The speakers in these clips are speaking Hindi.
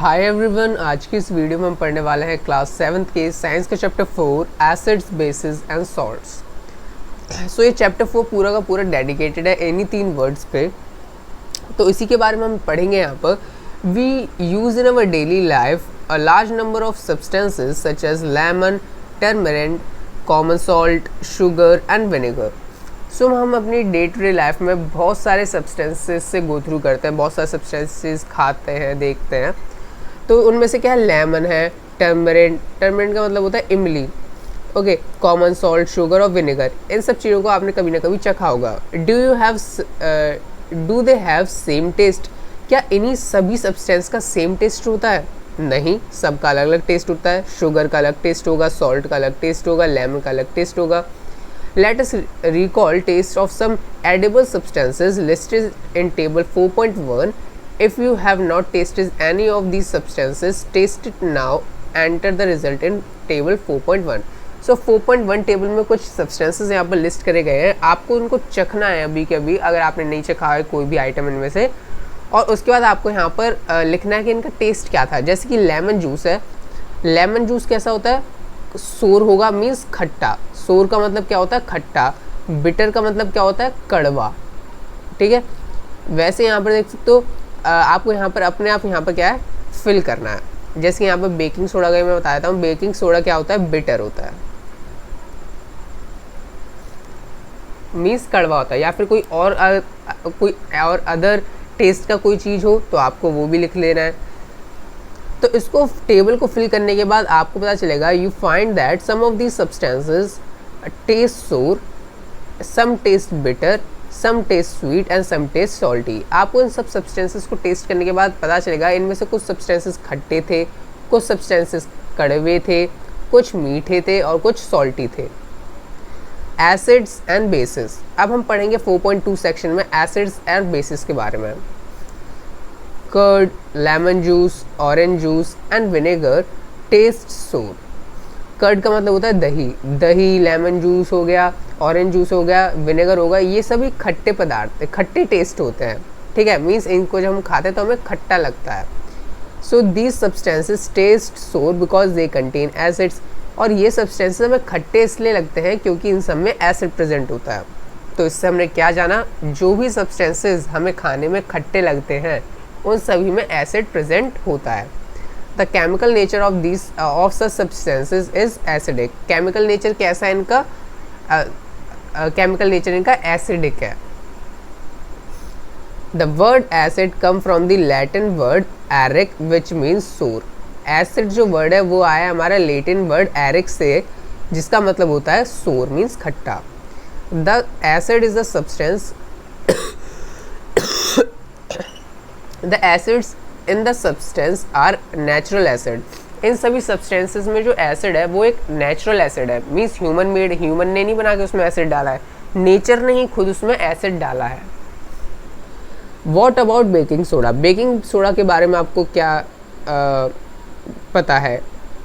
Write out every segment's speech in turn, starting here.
हाय एवरीवन, आज की इस वीडियो में हम पढ़ने वाले हैं क्लास 7th के साइंस का chapter 4 acids bases and salts. So ये चैप्टर 4 पूरा का पूरा डेडिकेटेड है इन्हीं 3 वर्ड्स पे। तो इसी के बारे में हम पढ़ेंगे यहाँ पर। We use in our daily life a large number of substances such as lemon, turmeric, common salt, sugar and vinegar. So हम अपनी डे टू डे लाइफ में बहुत सारे सब्सटेंसेस से गो थ्रू करते हैं, बहुत सारे सब्सटेंसेस खाते हैं, देखते हैं। तो उनमें से क्या है, लेमन है, टर्मरिक का मतलब होता है इमली, ओके, कॉमन सॉल्ट, शुगर और विनेगर। इन सब चीज़ों को आपने कभी ना कभी चखा होगा। Do they have same taste? क्या इन्हीं सभी सब्सटेंस का सेम टेस्ट होता है? नहीं, सबका अलग अलग टेस्ट होता है। शुगर का अलग टेस्ट होगा, सॉल्ट का अलग टेस्ट होगा, लेमन का अलग टेस्ट होगा। Let us recall taste of some edible substances listed in table 4.1. If you have not tasted any of these substances, taste it now. Enter the result in table 4.1. So 4.1 table में कुछ सब्सटेंसेस यहाँ पर लिस्ट करे गए हैं। आपको उनको चखना है अभी के अभी, अगर आपने नहीं चखा है कोई भी आइटम इनमें से। और उसके बाद आपको यहाँ पर लिखना है कि इनका टेस्ट क्या था। जैसे कि लेमन जूस है, लेमन जूस कैसा होता है? सोर होगा, मीन्स खट्टा। सोर का मतलब क्या होता है? खट्टा। बिटर का मतलब क्या होता है? कड़वा। ठीक है, वैसे यहाँ पर देख सकते हो, आपको यहाँ पर अपने आप यहाँ पर क्या है, फिल करना है। जैसे यहाँ पर बेकिंग सोडा का मैं बता देता हूँ। बेकिंग सोडा क्या होता है? बिटर होता है, मीन्स कड़वा होता है। या फिर कोई और अदर टेस्ट का कोई चीज़ हो तो आपको वो भी लिख लेना है। तो इसको टेबल को फिल करने के बाद आपको पता चलेगा, you find that some of these substances taste sour, some taste bitter, some taste sweet and some taste salty. आपको इन सब सब्सटेंसेस को टेस्ट करने के बाद पता चलेगा इनमें से कुछ सब्सटेंसेस खट्टे थे, कुछ सब्सटेंसेस कड़वे थे, कुछ मीठे थे और कुछ सॉल्टी थे। Acids and bases. अब हम पढ़ेंगे 4.2 सेक्शन में एसिड्स एंड बेसिस के बारे में। Curd, lemon juice, orange juice and vinegar taste sour. Curd का मतलब होता है दही। दही, लेमन जूस हो गया, ऑरेंज जूस हो गया, विनेगर होगा, ये सभी खट्टे पदार्थ, खट्टे टेस्ट होते हैं। ठीक है, मीन्स इनको जब हम खाते हैं तो हमें खट्टा लगता है। सो दीज सब्सटेंसेस टेस्ट सोर बिकॉज दे कंटेन एसिड्स। और ये सब्सटेंसेस हमें खट्टे इसलिए लगते हैं क्योंकि इन सब में एसिड प्रेजेंट होता है। तो इससे हमने क्या जाना, जो भी सब्सटेंसेस हमें खाने में खट्टे लगते हैं उन सभी में एसिड प्रेजेंट होता है। The chemical nature of such substances is acidic. Chemical nature कैसा है इनका? केमिकल नेचर इनका एसिडिक है। The word acid come from the Latin word eric which means sour. Acid जो वर्ड है वो आया हमारा लैटिन वर्ड एरिक से, जिसका मतलब होता है सोर, मीन्स खट्टा। The acid is the substance The acids in the substance are natural acid. इन सभी सब्सटेंसेस में जो एसिड है वो एक नेचुरल एसिड है, मीन्स ह्यूमन मेड। ह्यूमन ने नहीं बना के उसमें एसिड डाला है, नेचर ने ही खुद उसमें एसिड डाला है। What about baking soda? Baking soda के बारे में आपको क्या पता है?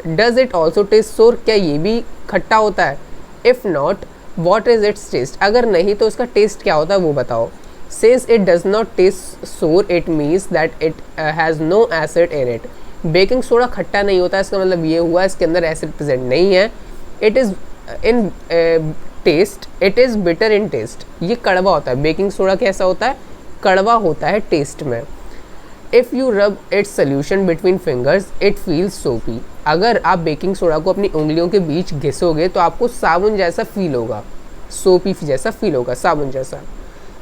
Does it also taste sour? क्या ये भी खट्टा होता है? If not, what is its taste? अगर नहीं तो उसका टेस्ट क्या होता है वो बताओ। Since it does not taste sour, it means that it has no acid in it. Baking soda खट्टा नहीं होता, इसका मतलब ये हुआ इसके अंदर एसिड प्रेजेंट नहीं है। It is in taste, it is bitter in taste. ये कड़वा होता है। बेकिंग सोडा कैसा होता है? कड़वा होता है टेस्ट में। If you rub its solution between fingers, it feels soapy. अगर आप बेकिंग सोडा को अपनी उंगलियों के बीच घिसोगे तो आपको साबुन जैसा फील होगा, सोपी जैसा फील होगा, साबुन जैसा।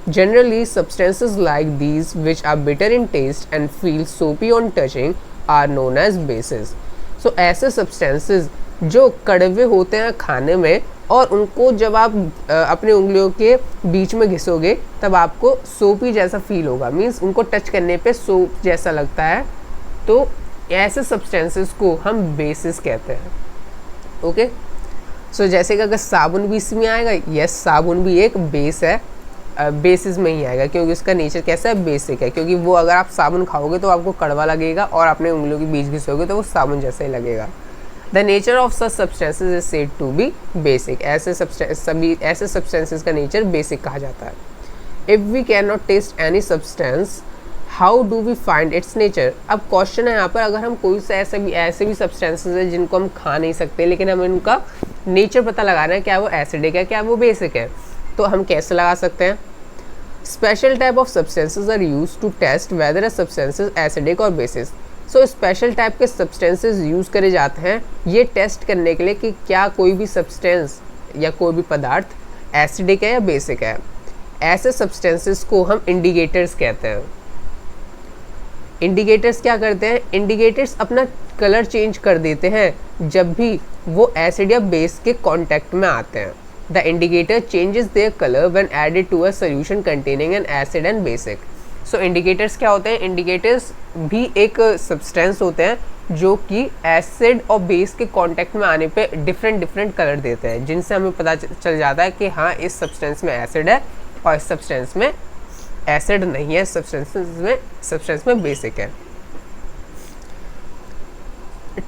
Generally, substances like these, which are bitter in taste and feel soapy on touching, are known as bases. So ऐसे substances जो कड़वे होते हैं खाने में और उनको जब आप अपने उंगलियों के बीच में घिसोगे तब आपको सोपी जैसा फील होगा, मीन्स उनको टच करने पे सोप जैसा लगता है। तो ऐसे सब्सटेंसेस को हम बेसिस कहते हैं। ओके, सो जैसे कि अगर साबुन भी इसमें आएगा, यस, साबुन भी एक बेस है, बेसिस में ही आएगा क्योंकि उसका नेचर कैसा है? बेसिक है। क्योंकि वो अगर आप साबुन खाओगे तो आपको कड़वा लगेगा और अपने उंगलियों के बीच घिसोगे तो वो साबुन जैसा ही लगेगा। The nature of such substances is said to be basic. ऐसे सब्सटेंसेज का नेचर बेसिक कहा जाता है। If we can not test any substance, how do we find its nature. अब क्वेश्चन है यहाँ पर, अगर हम कोई से ऐसे भी सब्सटेंसेस है जिनको हम खा नहीं सकते लेकिन हमें उनका नेचर पता लगाना है, क्या वो एसिडिक है क्या वो बेसिक है, तो हम कैसे लगा सकते हैं। Special type of substances are use to test whether a substances acidic और बेसिक। सो स्पेशल टाइप के सब्सटेंसेज यूज़ करे जाते हैं ये टेस्ट करने के लिए कि क्या कोई भी सब्सटेंस या कोई भी पदार्थ एसिडिक है या बेसिक है। ऐसे सब्सटेंसेस को हम इंडिकेटर्स कहते हैं। इंडिकेटर्स क्या करते हैं, इंडिकेटर्स अपना कलर चेंज कर देते हैं जब भी वो एसिड या बेस के कांटेक्ट में आते हैं। The indicator changes their colour when added to a solution containing an acid and basic. So indicators क्या होते हैं, इंडिकेटर्स भी एक सब्सटेंस होते हैं जो कि एसिड और बेस के कांटेक्ट में आने पे डिफरेंट कलर देते हैं, जिनसे हमें पता चल जाता है कि हाँ इस सब्सटेंस में एसिड है और इस सब्सटेंस में एसिड नहीं है, सब्सटेंस में बेसिक है।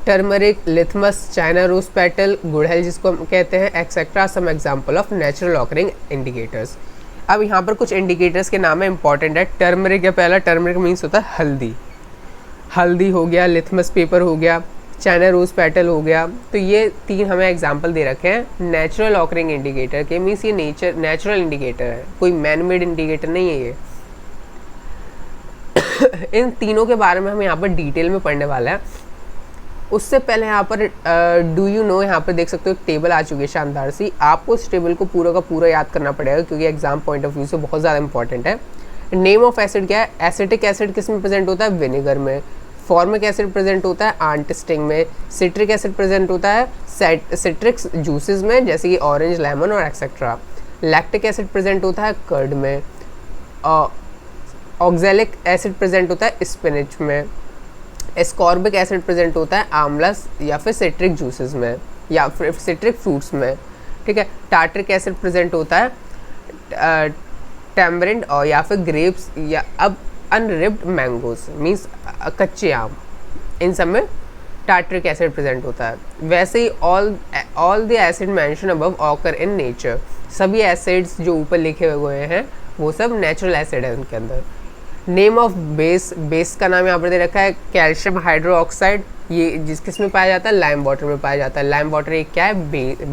Turmeric, litmus, China rose petal, गुड़हल जिसको हम कहते हैं, etcetera some example of natural occurring indicators. अब यहाँ पर कुछ इंडिकेटर्स के नाम है, इंपॉर्टेंट है। टर्मरिक है पहला, टर्मरिक मीन्स होता है हल्दी, हल्दी हो गया, लिथमस पेपर हो गया, चाइना रोज पेटल हो गया। तो ये 3 हमें एग्जांपल दे रखे हैं नेचुरल ऑकरिंग इंडिकेटर के, मीन्स ये नेचुरल इंडिकेटर है, कोई मैन मेड इंडिकेटर नहीं है ये। इन तीनों के बारे में हम यहाँ पर डिटेल में पढ़ने वाला है। उससे पहले यहाँ पर डू यू नो, यहाँ पर देख सकते हो टेबल आ चुकी है शानदार सी। आपको इस टेबल को पूरा का पूरा याद करना पड़ेगा क्योंकि एग्जाम पॉइंट ऑफ व्यू से बहुत ज़्यादा इंपॉर्टेंट है। नेम ऑफ एसिड क्या है, एसिटिक एसिड किस में प्रेजेंट होता है, विनेगर में। फॉर्मिक एसिड प्रेजेंट होता है आंटिस्टिंग में। सिट्रिक एसिड प्रेजेंट होता है सिट्रिक्स जूसेस में, जैसे कि ऑरेंज, लेमन और एक्सेट्रा। लैक्टिक एसिड प्रेजेंट होता है कर्ड में। ऑक्जेलिक एसिड प्रेजेंट होता है स्पिनच में। एस्कॉर्बिक एसिड प्रेजेंट होता है आमलस या फिर सिट्रिक जूसेस में या फिर सिट्रिक फ्रूट्स में, ठीक है। टार्ट्रिक एसिड प्रेजेंट होता है टैमरिंड और या फिर ग्रेप्स या अब अनरिप्ड मैंगोज मीन्स कच्चे आम, इन सब में टार्ट्रिक एसिड प्रेजेंट होता है। वैसे ही all the acid mention above occur in nature, सभी एसिड्स जो ऊपर लिखे हुए हैं वो सब नेचुरल एसिड है उनके अंदर। नेम ऑफ बेस, बेस का नाम यहाँ पर दे रखा है कैल्शियम हाइड्रोक्साइड, ये किस में पाया जाता है, लाइम वाटर में पाया जाता है। लाइम वाटर एक क्या है,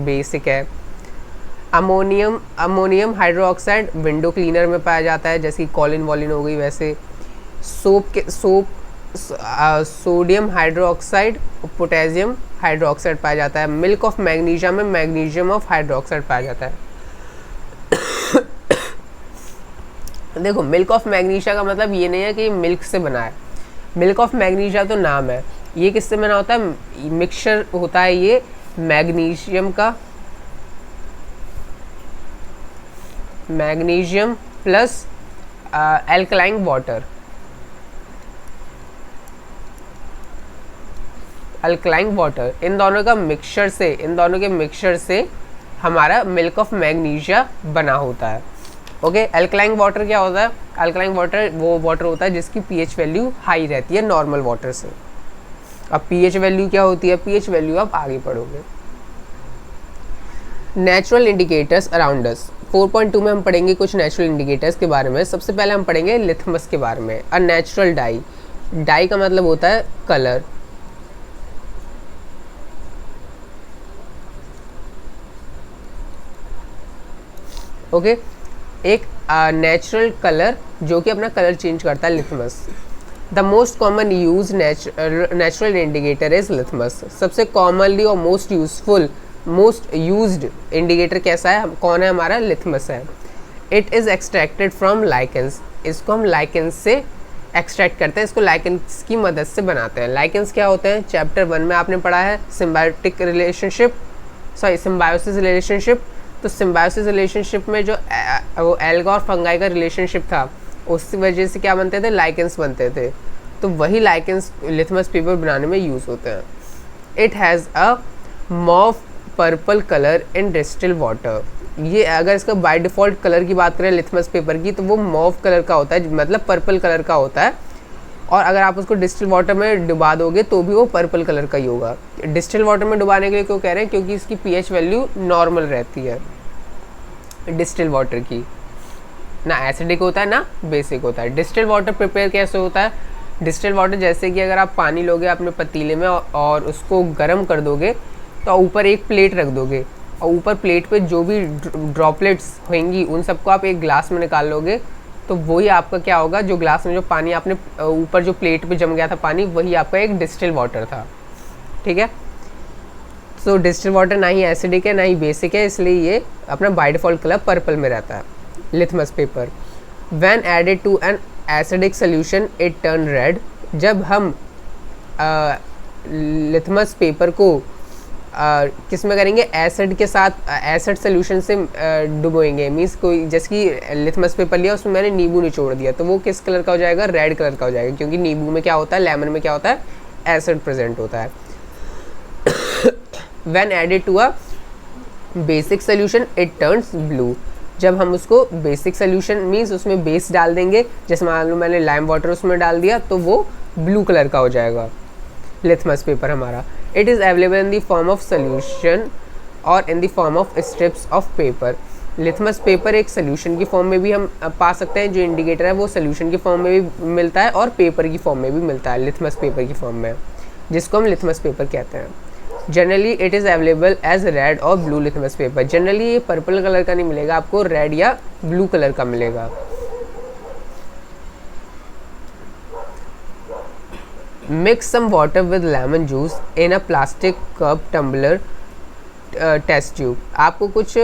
बेसिक है। अमोनियम हाइड्रोक्साइड विंडो क्लीनर में पाया जाता है, जैसे कि कॉलिन वॉलिन हो गई वैसे। सोडियम हाइड्रोक्साइड, पोटेशियम हाइड्रोक्साइड पाया जाता है। मिल्क ऑफ मैग्नीशिया में मैग्नीशियम ऑफ हाइड्रोक्साइड पाया जाता है। देखो मिल्क ऑफ मैग्नीशिया का मतलब ये नहीं है कि मिल्क से बना है, मिल्क ऑफ मैग्नीशिया तो नाम है, ये किससे बना होता है, मिक्सचर होता है ये मैग्नीशियम का, magnesium plus alkaline water, alkaline water, इन दोनों के मिक्सचर से हमारा मिल्क ऑफ मैग्नीशिया बना होता है। ओके, अल्कलाइन वाटर क्या होता है, अल्कलाइन वाटर वो वाटर होता है जिसकी पीएच वैल्यू हाई रहती है नॉर्मल वाटर से। अब पीएच वैल्यू क्या होती है, पीएच वैल्यू आप आगे पढ़ोगे। नेचुरल इंडिकेटर्स अराउंड अस 4.2 में हम पढ़ेंगे कुछ नेचुरल इंडिकेटर्स के बारे में। सबसे पहले हम पढ़ेंगे लिथमस के बारे में। अ नेचुरल डाई, डाई का मतलब होता है कलर। ओके, एक नेचुरल कलर जो कि अपना कलर चेंज करता है, litmus. The most common use natural indicator is litmus. सबसे कॉमनली और मोस्ट यूज्ड इंडिकेटर कैसा है, कौन है हमारा, लिथमस है। It is extracted from lichens, इसको हम लाइकेंस से एक्सट्रैक्ट करते हैं, इसको लाइकेंस की मदद से बनाते हैं। लाइकेंस क्या होते हैं, चैप्टर 1 में आपने पढ़ा है, सिम्बायोसिस रिलेशनशिप। तो सिम्बायोसिस रिलेशनशिप में जो वो एल्गा और फंगाई का रिलेशनशिप था, उसकी वजह से क्या बनते थे, लाइकेंस बनते थे। तो वही लाइकेंस लिथमस पेपर बनाने में यूज़ होते हैं। It has a mauve purple colour in distil water. ये अगर इसका बाय डिफ़ॉल्ट कलर की बात करें लिथमस पेपर की, तो वो मॉव कलर का होता है, मतलब पर्पल कलर का होता है। और अगर आप उसको डिस्टिल वाटर में डुबा दोगे तो भी वो पर्पल कलर का ही होगा। डिस्टिल वाटर में डुबाने के लिए क्यों कह रहे हैं, क्योंकि इसकी पीएच वैल्यू नॉर्मल रहती है डिस्टिल वाटर की। ना एसिडिक होता है ना बेसिक होता है। डिस्टिल वाटर प्रिपेयर कैसे होता है? डिस्टिल वाटर जैसे कि अगर आप पानी लोगे अपने पतीले में और उसको गर्म कर दोगे तो ऊपर एक प्लेट रख दोगे और ऊपर प्लेट पे जो भी ड्रॉपलेट्स होंगी उन सबको आप एक ग्लास में निकाल लोगे, तो वही आपका क्या होगा, जो ग्लास में जो पानी आपने ऊपर जो प्लेट पे जम गया था पानी, वही आपका एक डिस्टिल वाटर था। ठीक है, सो डिस्टिल वाटर ना ही एसिडिक है ना ही बेसिक है, इसलिए ये अपना बाय डिफ़ॉल्ट कलर पर्पल में रहता है। Litmus paper when added to an acidic solution it turn red. जब हम लिथमस पेपर को किस में करेंगे, एसिड के साथ, एसिड सोल्यूशन से डुबोएंगे, मीन्स कोई जैसे कि लिथमस पेपर लिया उसमें मैंने नींबू निचोड़ दिया तो वो किस कलर का हो जाएगा, रेड कलर का हो जाएगा, क्योंकि नींबू में क्या होता है, लेमन में क्या होता है, एसिड प्रेजेंट होता है। When added to a basic solution it turns blue. जब हम उसको बेसिक सोल्यूशन मीन्स उसमें बेस डाल देंगे, जैसे मान लो मैंने लाइम वाटर उसमें डाल दिया तो वो ब्लू कलर का हो जाएगा लिथमस पेपर हमारा। It is available in the form of solution और in the form of strips of paper. Litmus paper एक सोल्यूशन की फॉर्म में भी हम पा सकते हैं, जो इंडिकेटर है वो सोल्यूशन की फॉर्म में भी मिलता है और पेपर की फॉर्म में भी मिलता है, लिथमस पेपर की फॉर्म में, जिसको हम लिथमस पेपर कहते हैं। Generally it is available as red और ब्लू लिथमस पेपर। जनरली ये पर्पल कलर का नहीं मिलेगा आपको, रेड या ब्लू कलर का मिलेगा। Mix some water with lemon juice in a plastic cup tumbler test tube. आपको कुछ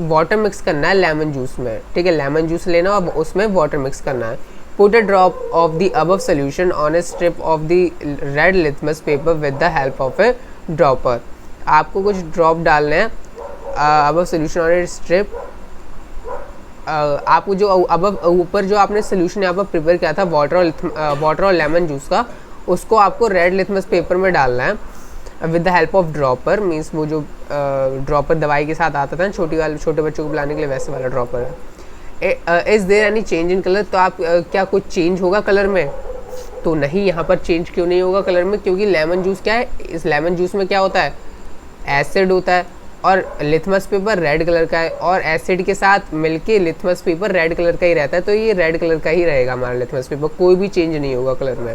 वाटर मिक्स करना है लेमन जूस में, ठीक है, लेमन जूस लेना और उसमें वाटर मिक्स करना है। Put a drop of the above solution on a strip of the red litmus paper with the help of a dropper। आपको कुछ ड्रॉप डालने हैं above solution on a strip। आपको जो above ऊपर जो आपने सोल्यूशन यहाँ पर प्रिपेयर किया था वाटर और लेमन जूस का, उसको आपको रेड लिथमस पेपर में डालना है with the help of dropper. Means वो जो ड्रॉपर दवाई के साथ आता था ना छोटे बच्चों को पिलाने के लिए, वैसे वाला ड्रॉपर है। Is there any change in colour? तो आप क्या कुछ चेंज होगा कलर में? तो नहीं, यहाँ पर चेंज क्यों नहीं होगा कलर में, क्योंकि लेमन जूस क्या है, इस लेमन जूस में क्या होता है, एसिड होता है और लिथमस पेपर रेड कलर का है और एसिड के साथ मिलके लिथमस पेपर रेड कलर का ही रहता है, तो ये रेड कलर का ही रहेगा हमारा लिथमस पेपर, कोई भी चेंज नहीं होगा कलर में।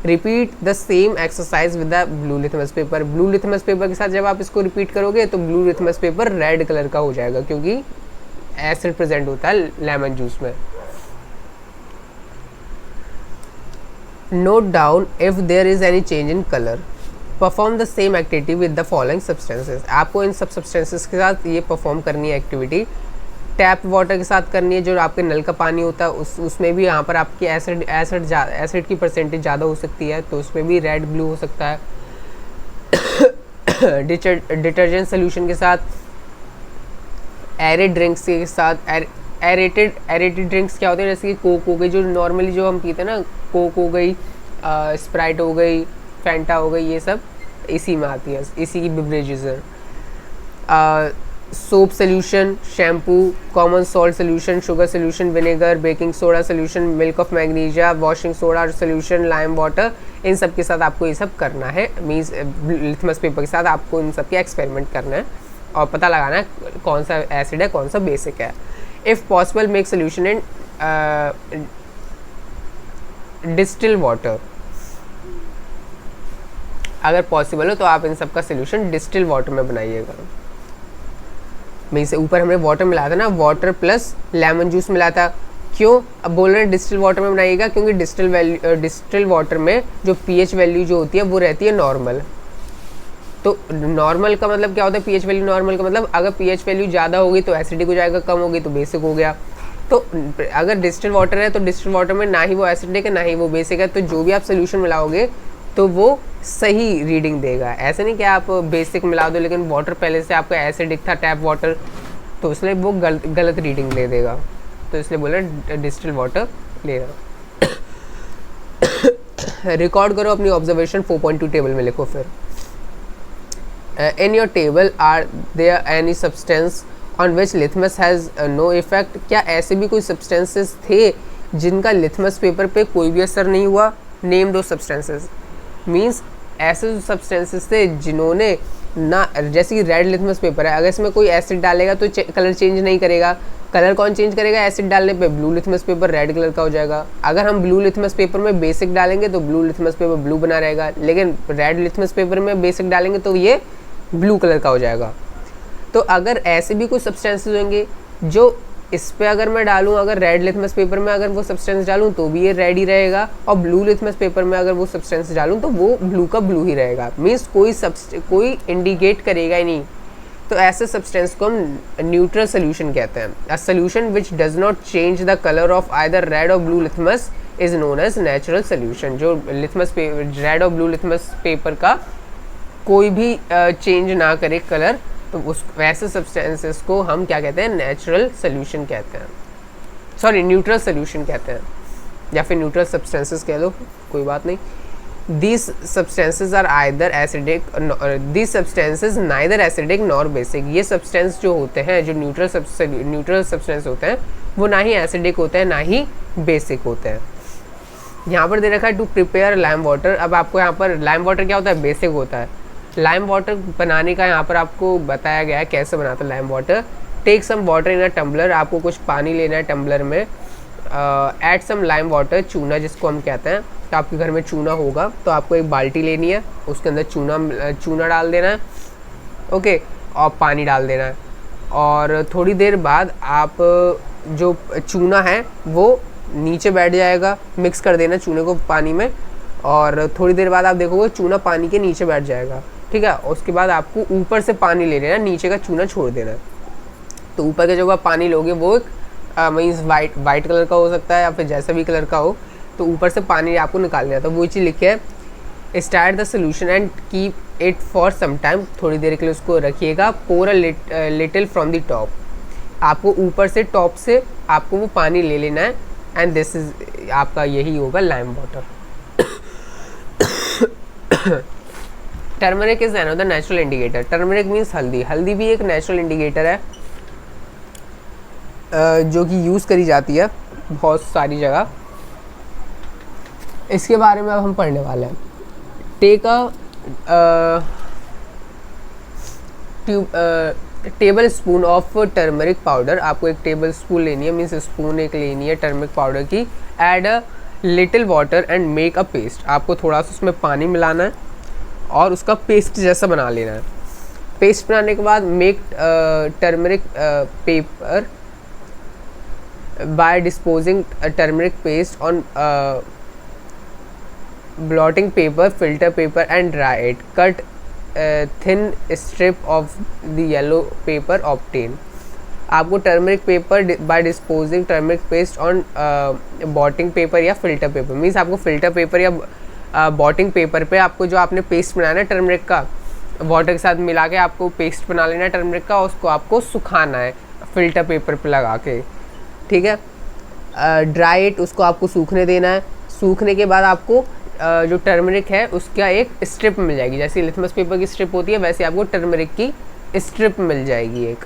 Repeat the same exercise with the blue litmus paper. Blue litmus paper के साथ जब आप इसको रिपीट करोगे तो blue litmus paper red colour का हो जाएगा, क्योंकि एसिड प्रेजेंट होता है लेमन जूस में। Note down if there is any change in colour. Perform the same activity with the following substances. आपको इन सब सब्सटेंसेस के साथ ये परफॉर्म करनी है एक्टिविटी। टैप वाटर के साथ करनी है, जो आपके नल का पानी होता है उसमें भी यहाँ पर आपकी एसिड की परसेंटेज ज़्यादा हो सकती है, तो उसमें भी रेड ब्लू हो सकता है। डिटर्जेंट सोल्यूशन के साथ, एरेड ड्रिंक्स के साथ, एरेटेड ड्रिंक्स क्या होते हैं, जैसे कि कोक हो गई, जो नॉर्मली जो हम पीते हैं ना, कोक हो गई, स्प्राइट हो गई, फैंटा हो गई, ये सब इसी में आती है, इसी की बिवरेजेस है। Soap solution, shampoo, common salt solution, sugar solution, vinegar, baking soda solution, milk of magnesia, washing soda solution, lime water, इन सब के साथ आपको ये सब करना है। मीन्स लिथमस पेपर के साथ आपको इन सब के एक्सपेरिमेंट करना है और पता लगाना है कौन सा एसिड है कौन सा बेसिक है। If possible make solution in distil water. अगर पॉसिबल हो तो आप इन सब का सोल्यूशन डिस्टिल वाटर में बनाइएगा। मीन्स ऊपर हमने वाटर मिलाया था ना, वाटर प्लस लेमन जूस मिला था, क्यों अब बोल रहे हैं डिस्टिल वाटर में बनाइएगा, क्योंकि डिस्टिल वाटर में जो पीएच वैल्यू जो होती है वो रहती है नॉर्मल। तो नॉर्मल का मतलब क्या होता है, पीएच वैल्यू नॉर्मल का मतलब अगर पीएच वैल्यू ज़्यादा होगी तो एसिडिक हो जाएगा, कम होगी तो बेसिक हो गया। तो अगर डिस्टिल वाटर है तो डिस्टिल वाटर में ना ही वो एसिडिक है ना ही वो बेसिक है, तो जो भी आप सोल्यूशन मिलाओगे तो वो सही रीडिंग देगा। ऐसे नहीं कि आप बेसिक मिला दो लेकिन वाटर पहले से आपका एसिडिक था, टैप वाटर, तो इसलिए वो गलत रीडिंग दे देगा, तो इसलिए बोला डिस्टिल वाटर ले रहा। रिकॉर्ड करो अपनी ऑब्जर्वेशन 4.2 टेबल में लिखो। फिर in your table are there any substance on which litmus has no effect? क्या ऐसे भी कोई substances थे जिनका लिथमस पेपर पे कोई भी असर नहीं हुआ? नेम दो substances। मीन्स ऐसे जो substances थे जिन्होंने ना, जैसे कि रेड लिथमस पेपर है, अगर इसमें कोई एसिड डालेगा तो कलर चेंज नहीं करेगा। कलर कौन चेंज करेगा? एसिड डालने पे blue litmus paper red colour का हो जाएगा। अगर हम ब्लू लिथमस पेपर में बेसिक डालेंगे तो ब्लू लिथमस पेपर ब्लू बना रहेगा, लेकिन रेड लिथमस पेपर में बेसिक डालेंगे तो ये ब्लू कलर का हो जाएगा। तो अगर ऐसे भी कुछ सब्सटेंसेस होंगे जो इस पे अगर मैं डालूँ, अगर रेड लिथमस पेपर में अगर वो सब्सटेंस डालूँ तो भी ये रेड ही रहेगा, और ब्लू लिथमस पेपर में अगर वो सब्सटेंस डालूँ तो वो ब्लू का ब्लू ही रहेगा। मीन्स कोई इंडिकेट करेगा ही नहीं। तो ऐसे सब्सटेंस को हम न्यूट्रल सोल्यूशन कहते हैं। A solution which does not change the colour of either red और blue litmus is known as natural solution. जो लिथमस रेड और ब्लू लिथमस पेपर का कोई भी चेंज ना करे कलर, तो उस वैसे सब्सटेंसेस को हम क्या कहते हैं? नेचुरल सोल्यूशन कहते हैं, सॉरी न्यूट्रल सोल्यूशन कहते हैं, या फिर न्यूट्रल सब्सटेंसेस कह लो, कोई बात नहीं। These substances are either acidic, these substances neither acidic nor basic। ये सब्सटेंस जो होते हैं, जो न्यूट्रल सब्सटेंस होते हैं, वो ना ही एसिडिक होते हैं ना ही बेसिक होते हैं। यहाँ पर दे रखा है टू प्रिपेयर लाइम वाटर। अब आपको यहाँ पर लाइम वाटर क्या होता है? बेसिक होता है। लाइम वाटर बनाने का यहाँ पर आपको बताया गया है कैसे बनाते हैं lime water. Take some water in a tumbler, आपको कुछ पानी लेना है टम्बलर में। ऐड सम लाइम वाटर, चूना जिसको हम कहते हैं। तो आपके घर में चूना होगा तो आपको एक बाल्टी लेनी है, उसके अंदर चूना डाल देना है, ओके, और पानी डाल देना है। और थोड़ी देर बाद आप जो चूना है वो नीचे बैठ जाएगा, मिक्स कर देना चूने को पानी में, और थोड़ी देर बाद आप देखोगे चूना पानी के नीचे बैठ जाएगा, ठीक है। उसके बाद आपको ऊपर से पानी ले लेना, नीचे का चूना छोड़ देना। तो ऊपर के जो पानी लोगे वो मीन्स वाइट कलर का हो सकता है या फिर जैसा भी कलर का हो, तो ऊपर से पानी आपको निकाल लेना। तो वो चीज़ लिखे है start the solution and keep it for some time, थोड़ी देर के लिए उसको रखिएगा। Pour a little from the top, आपको ऊपर से टॉप से आपको वो पानी ले लेना है, एंड दिस इज आपका यही होगा lime water. Turmeric is another natural indicator. Turmeric means हल्दी। हल्दी भी एक नेचुरल इंडिकेटर है जो कि यूज़ करी जाती है बहुत सारी जगह। इसके बारे में अब हम पढ़ने वाले हैं। Take table spoon of turmeric powder, आपको एक टेबल स्पून लेनी है, मीन्स स्पून एक लेनी है टर्मरिक पाउडर की। Add a little water and make a paste, आपको थोड़ा सा उसमें पानी मिलाना है और उसका पेस्ट जैसा बना लेना है। पेस्ट बनाने के बाद make turmeric paper by disposing turmeric paste on blotting paper, filter paper and dry it. Cut a thin strip of the yellow paper obtained. आपको turmeric paper by disposing turmeric paste on blotting paper या फिल्टर पेपर, मीन्स आपको फिल्टर पेपर या बॉटिंग पेपर पे आपको जो आपने पेस्ट बनाना है टर्मरिक का, वाटर के साथ मिला के आपको पेस्ट बना लेना है टर्मरिक का, उसको आपको सुखाना है फिल्टर पेपर पे लगा के, ठीक है। ड्राई इट, उसको आपको सूखने देना है। सूखने के बाद आपको जो टर्मरिक है उसका एक स्ट्रिप मिल जाएगी, जैसे लिथमस पेपर की स्ट्रिप होती है वैसे आपको टर्मरिक की स्ट्रिप मिल जाएगी एक।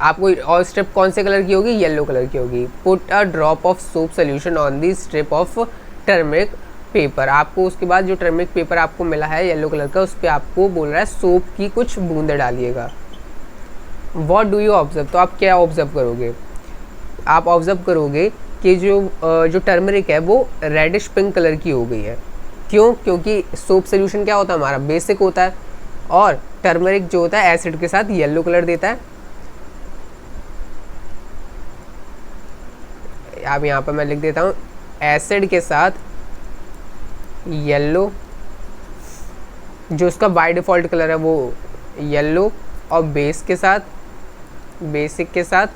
आपको और स्ट्रिप कौन से कलर की होगी? येलो कलर की होगी। Put a drop of soap solution on the strip of turmeric paper, आपको उसके बाद जो टर्मरिक पेपर आपको मिला है येलो कलर का, उस पर आपको बोल रहा है सोप की कुछ बूंदे डालिएगा। व्हाट डू यू ऑब्जर्व, तो आप क्या ऑब्जर्व करोगे? आप ऑब्जर्व करोगे कि जो टर्मरिक है वो रेडिश पिंक कलर की हो गई है। क्यों? क्योंकि सोप सोल्यूशन क्या होता है हमारा? बेसिक होता है, और टर्मरिक जो होता है एसिड के साथ येलो कलर देता है। अब यहाँ पर मैं लिख देता हूँ एसिड के साथ येलो, जो उसका बाय डिफ़ॉल्ट कलर है वो येलो, और बेसिक के साथ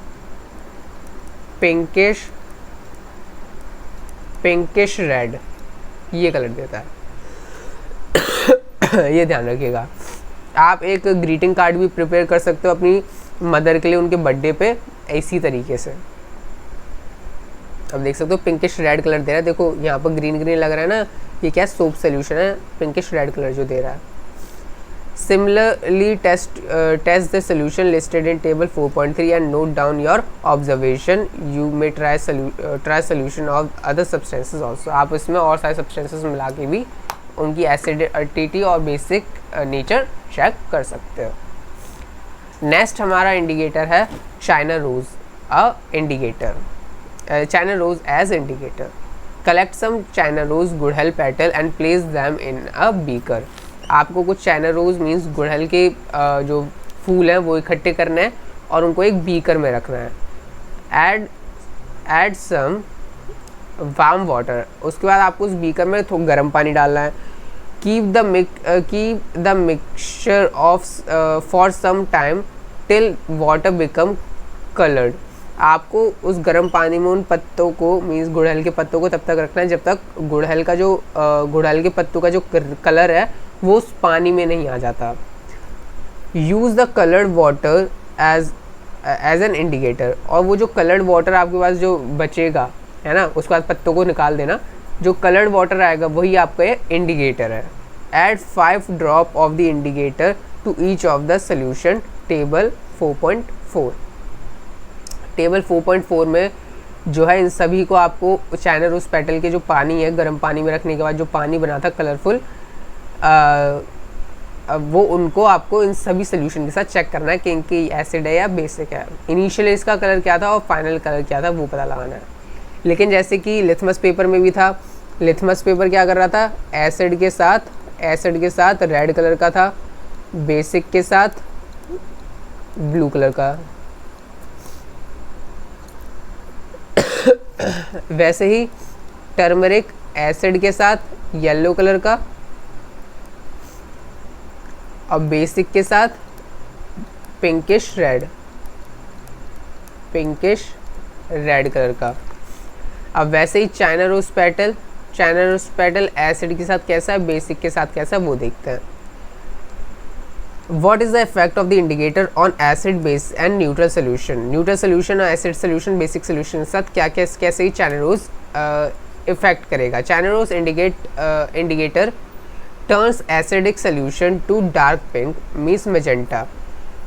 पिंकिश रेड, ये कलर देता है। ये ध्यान रखिएगा। आप एक ग्रीटिंग कार्ड भी प्रिपेयर कर सकते हो अपनी मदर के लिए उनके बर्थडे पे इसी तरीके से। अब देख सकते हो पिंकिश रेड कलर दे रहा है, देखो यहाँ पर ग्रीन लग रहा है ना, ये क्या सोप सोल्यूशन है, पिंकिश रेड कलर जो दे रहा है। Similarly, test the solution listed in table 4.3 and note down your observation. You may try solution of other substances also. आप इसमें और सारे substances मिला के भी उनकी एसिडिटी और बेसिक नेचर चेक कर सकते हो। नेक्स्ट हमारा इंडिकेटर है China rose a indicator, China rose as indicator. Collect some China rose गुड़हल petal and place them in a beaker. आपको कुछ चाइना रोज मीन्स गुड़हल के जो फूल हैं वो इकट्ठे करने हैं और उनको एक बीकर में रखना है। ऐड सम वार्म वाटर, उसके बाद आपको उस बीकर में थोड़ा गर्म पानी डालना है। Keep the mixture off for some time till water become coloured. आपको उस गर्म पानी में उन पत्तों को मीन्स गुड़हल के पत्तों को तब तक रखना है जब तक गुड़हल के पत्तों का जो कलर है वो उस पानी में नहीं आ जाता। Use the coloured water as an indicator, और वो जो कलर्ड वाटर आपके पास जो बचेगा है ना, उसके बाद पत्तों को निकाल देना, जो कलर्ड वाटर आएगा वही आपका इंडिकेटर है। ऐड 5 drop of the indicator to each of the solution. Table 4.4, table 4.4 में जो है इन सभी को आपको चाइना रोज पेटल के जो पानी है गर्म पानी में रखने के बाद जो पानी बना था कलरफुल, वो उनको आपको इन सभी सोल्यूशन के साथ चेक करना है कि इनकी एसिड है या बेसिक है। इनिशियली इसका कलर क्या था और फाइनल कलर क्या था वो पता लगाना है। लेकिन जैसे कि लिथमस पेपर में भी था, लिथमस पेपर क्या कर रहा था, एसिड के साथ रेड कलर का था, बेसिक के साथ ब्लू कलर का। वैसे ही टर्मरिक एसिड के साथ येलो कलर का और बेसिक के साथ पिंकिश रेड कलर का। अब वैसे ही चाइना रोज पेटल एसिड के साथ कैसा है, बेसिक के साथ कैसा है वो देखते हैं। What is the effect of the indicator on acid base and neutral solution? Neutral solution और एसिड सोल्यूशन बेसिक सोल्यूशन के साथ कैसे ही चाइना रोज इफेक्ट करेगा। China rose indicator turns acidic solution to dark pink means magenta.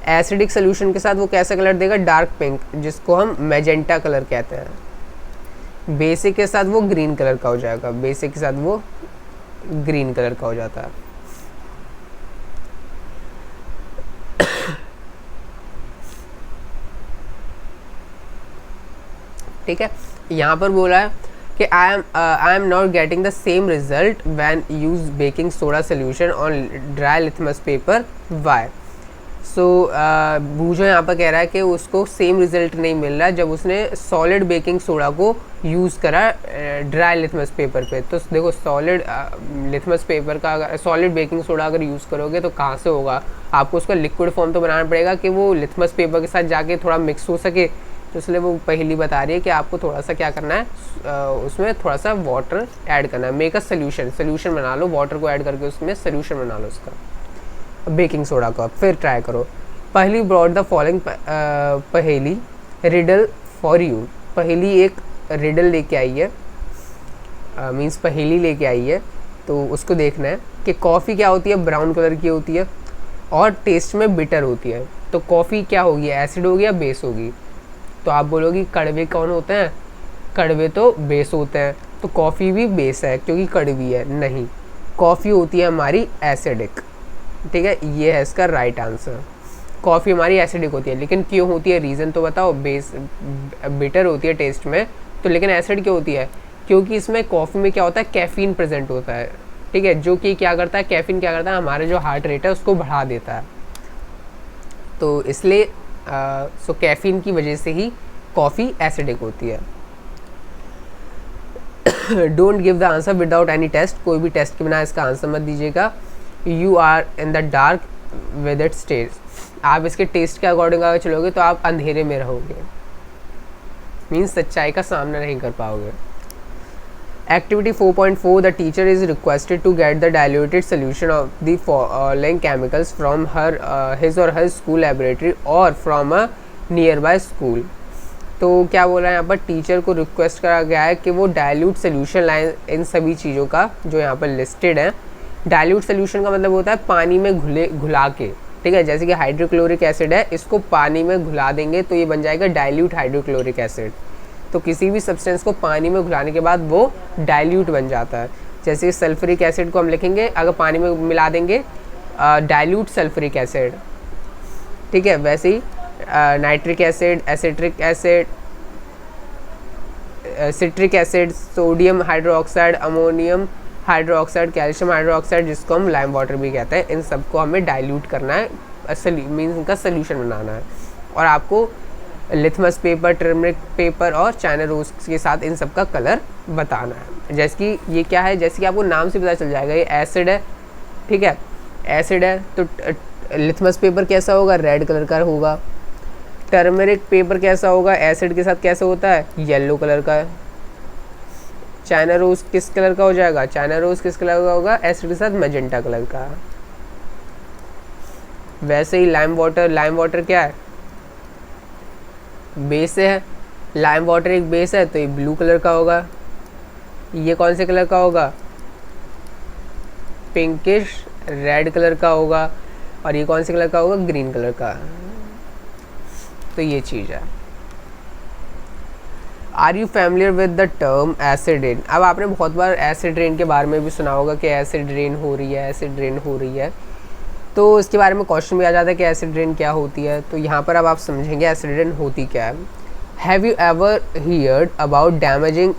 Acidic solution के साथ वो कैसा कलर देगा, डार्क पिंक, जिसको हम मेजेंटा कलर कहते हैं। बेसिक के साथ वो ग्रीन कलर का हो जाएगा, बेसिक के साथ वो ग्रीन कलर का हो जाता है। ठीक है, यहाँ पर बोला है कि I am not getting the same result when use baking soda solution on dry litmus paper, why. So Boojho यहाँ पर कह रहा है कि उसको सेम रिजल्ट नहीं मिल रहा जब उसने सॉलिड बेकिंग सोडा को यूज़ करा ड्राई लिथमस पेपर पे। तो देखो सॉलिड लिथमस पेपर का अगर सॉलिड बेकिंग सोडा अगर यूज़ करोगे तो कहाँ से होगा, आपको उसका लिक्विड फॉर्म तो बनाना पड़ेगा कि वो लिथमस पेपर के साथ जाके थोड़ा मिक्स हो सके। तो इसलिए वो पहली बता रही है कि आपको थोड़ा सा क्या करना है, उसमें थोड़ा सा वाटर ऐड करना है। मेक अ सोल्यूशन बना लो, वाटर को ऐड करके उसमें सोल्यूशन बना लो उसका बेकिंग सोडा का। फिर ट्राई करो। पहली ब्रॉड द फॉलोइंग पहेली रिडल फॉर यू। पहली एक रिडल लेके आई है, मीन्स पहेली लेके आई है। तो उसको देखना है कि कॉफ़ी क्या होती है, ब्राउन कलर की होती है और टेस्ट में बिटर होती है। तो कॉफ़ी क्या होगी, एसिड होगी या बेस होगी। तो आप बोलोगी कड़वे कौन होते हैं, कड़वे तो बेस होते हैं, तो कॉफ़ी भी बेस है क्योंकि कड़वी है। नहीं, कॉफ़ी होती है हमारी एसिडिक। ठीक है, ये है इसका राइट आंसर। कॉफ़ी हमारी एसिडिक होती है, लेकिन क्यों होती है, रीज़न तो बताओ। बेस बिटर होती है टेस्ट में, तो लेकिन एसिड क्यों होती है, क्योंकि इसमें कॉफ़ी में क्या होता है, कैफ़ीन प्रेजेंट होता है। ठीक है, जो कि क्या करता है, कैफ़ीन क्या करता है, हमारा जो हार्ट रेट है उसको बढ़ा देता है। तो इसलिए सो कैफ़ीन की वजह से ही कॉफ़ी एसिडिक होती है। Don't give the answer without any test. कोई भी टेस्ट के बिना इसका आंसर मत दीजिएगा। You are in the dark with its test. आप इसके टेस्ट के अकॉर्डिंग अगर चलोगे तो आप अंधेरे में रहोगे, मीन्स सच्चाई का सामना नहीं कर पाओगे। Activity 4.4 The teacher is requested to get the diluted solution of the following chemicals from his or her school laboratory or from a nearby school। तो क्या बोला है यहाँ पर, टीचर को रिक्वेस्ट करा गया है कि वो डाइल्यूट सोल्यूशन लाएं इन सभी चीज़ों का जो यहाँ पर लिस्टेड है। डाइल्यूट सोल्यूशन का मतलब होता है पानी में घुला के। ठीक है, जैसे कि हाइड्रोक्लोरिक एसिड है, इसको पानी में घुला देंगे तो ये बन जाएगा डाइल्यूट हाइड्रोक्लोरिक एसिड। तो किसी भी सब्सटेंस को पानी में घुलाने के बाद वो डाइल्यूट बन जाता है। जैसे सल्फ्यूरिक एसिड को हम लिखेंगे, अगर पानी में मिला देंगे डाइल्यूट सल्फ्यूरिक एसिड, ठीक है। वैसे ही nitric acid, acetic acid, citric acid, sodium hydroxide, ammonium hydroxide, calcium hydroxide, जिसको हम लाइम वाटर भी कहते हैं, इन सबको हमें डाइल्यूट करना है, मीन्स इनका सोल्यूशन बनाना है। और आपको लिथमस पेपर, टर्मरिक पेपर और चाइना रोज के साथ इन सब का कलर बताना है। जैसे कि ये क्या है, जैसे कि आपको नाम से पता चल जाएगा ये एसिड है, ठीक है, एसिड है, तो लिथमस पेपर कैसा होगा, रेड कलर का होगा। टर्मरिक पेपर कैसा होगा, एसिड के साथ कैसा होता है, येलो कलर का है। चाइना रोज किस कलर का हो जाएगा, चाइना रोज किस कलर का होगा, एसिड के साथ मैजेंटा कलर का। वैसे ही लाइम वाटर क्या है, बेस है, लाइम वाटर एक बेस है, तो ये ब्लू कलर का होगा। ये कौन से कलर का होगा, पिंकिश रेड कलर का होगा। और ये कौन से कलर का होगा, ग्रीन कलर का। तो ये चीज़ है। Are you familiar with the term acid rain. अब आपने बहुत बार एसिड रेन के बारे में भी सुना होगा कि एसिड रेन हो रही है, एसिड रेन हो रही है, तो इसके बारे में क्वेश्चन भी आ जाता है कि एसिड रेन क्या होती है। तो यहाँ पर अब आप समझेंगे एसिड रेन होती क्या है। Have you ever heard about damaging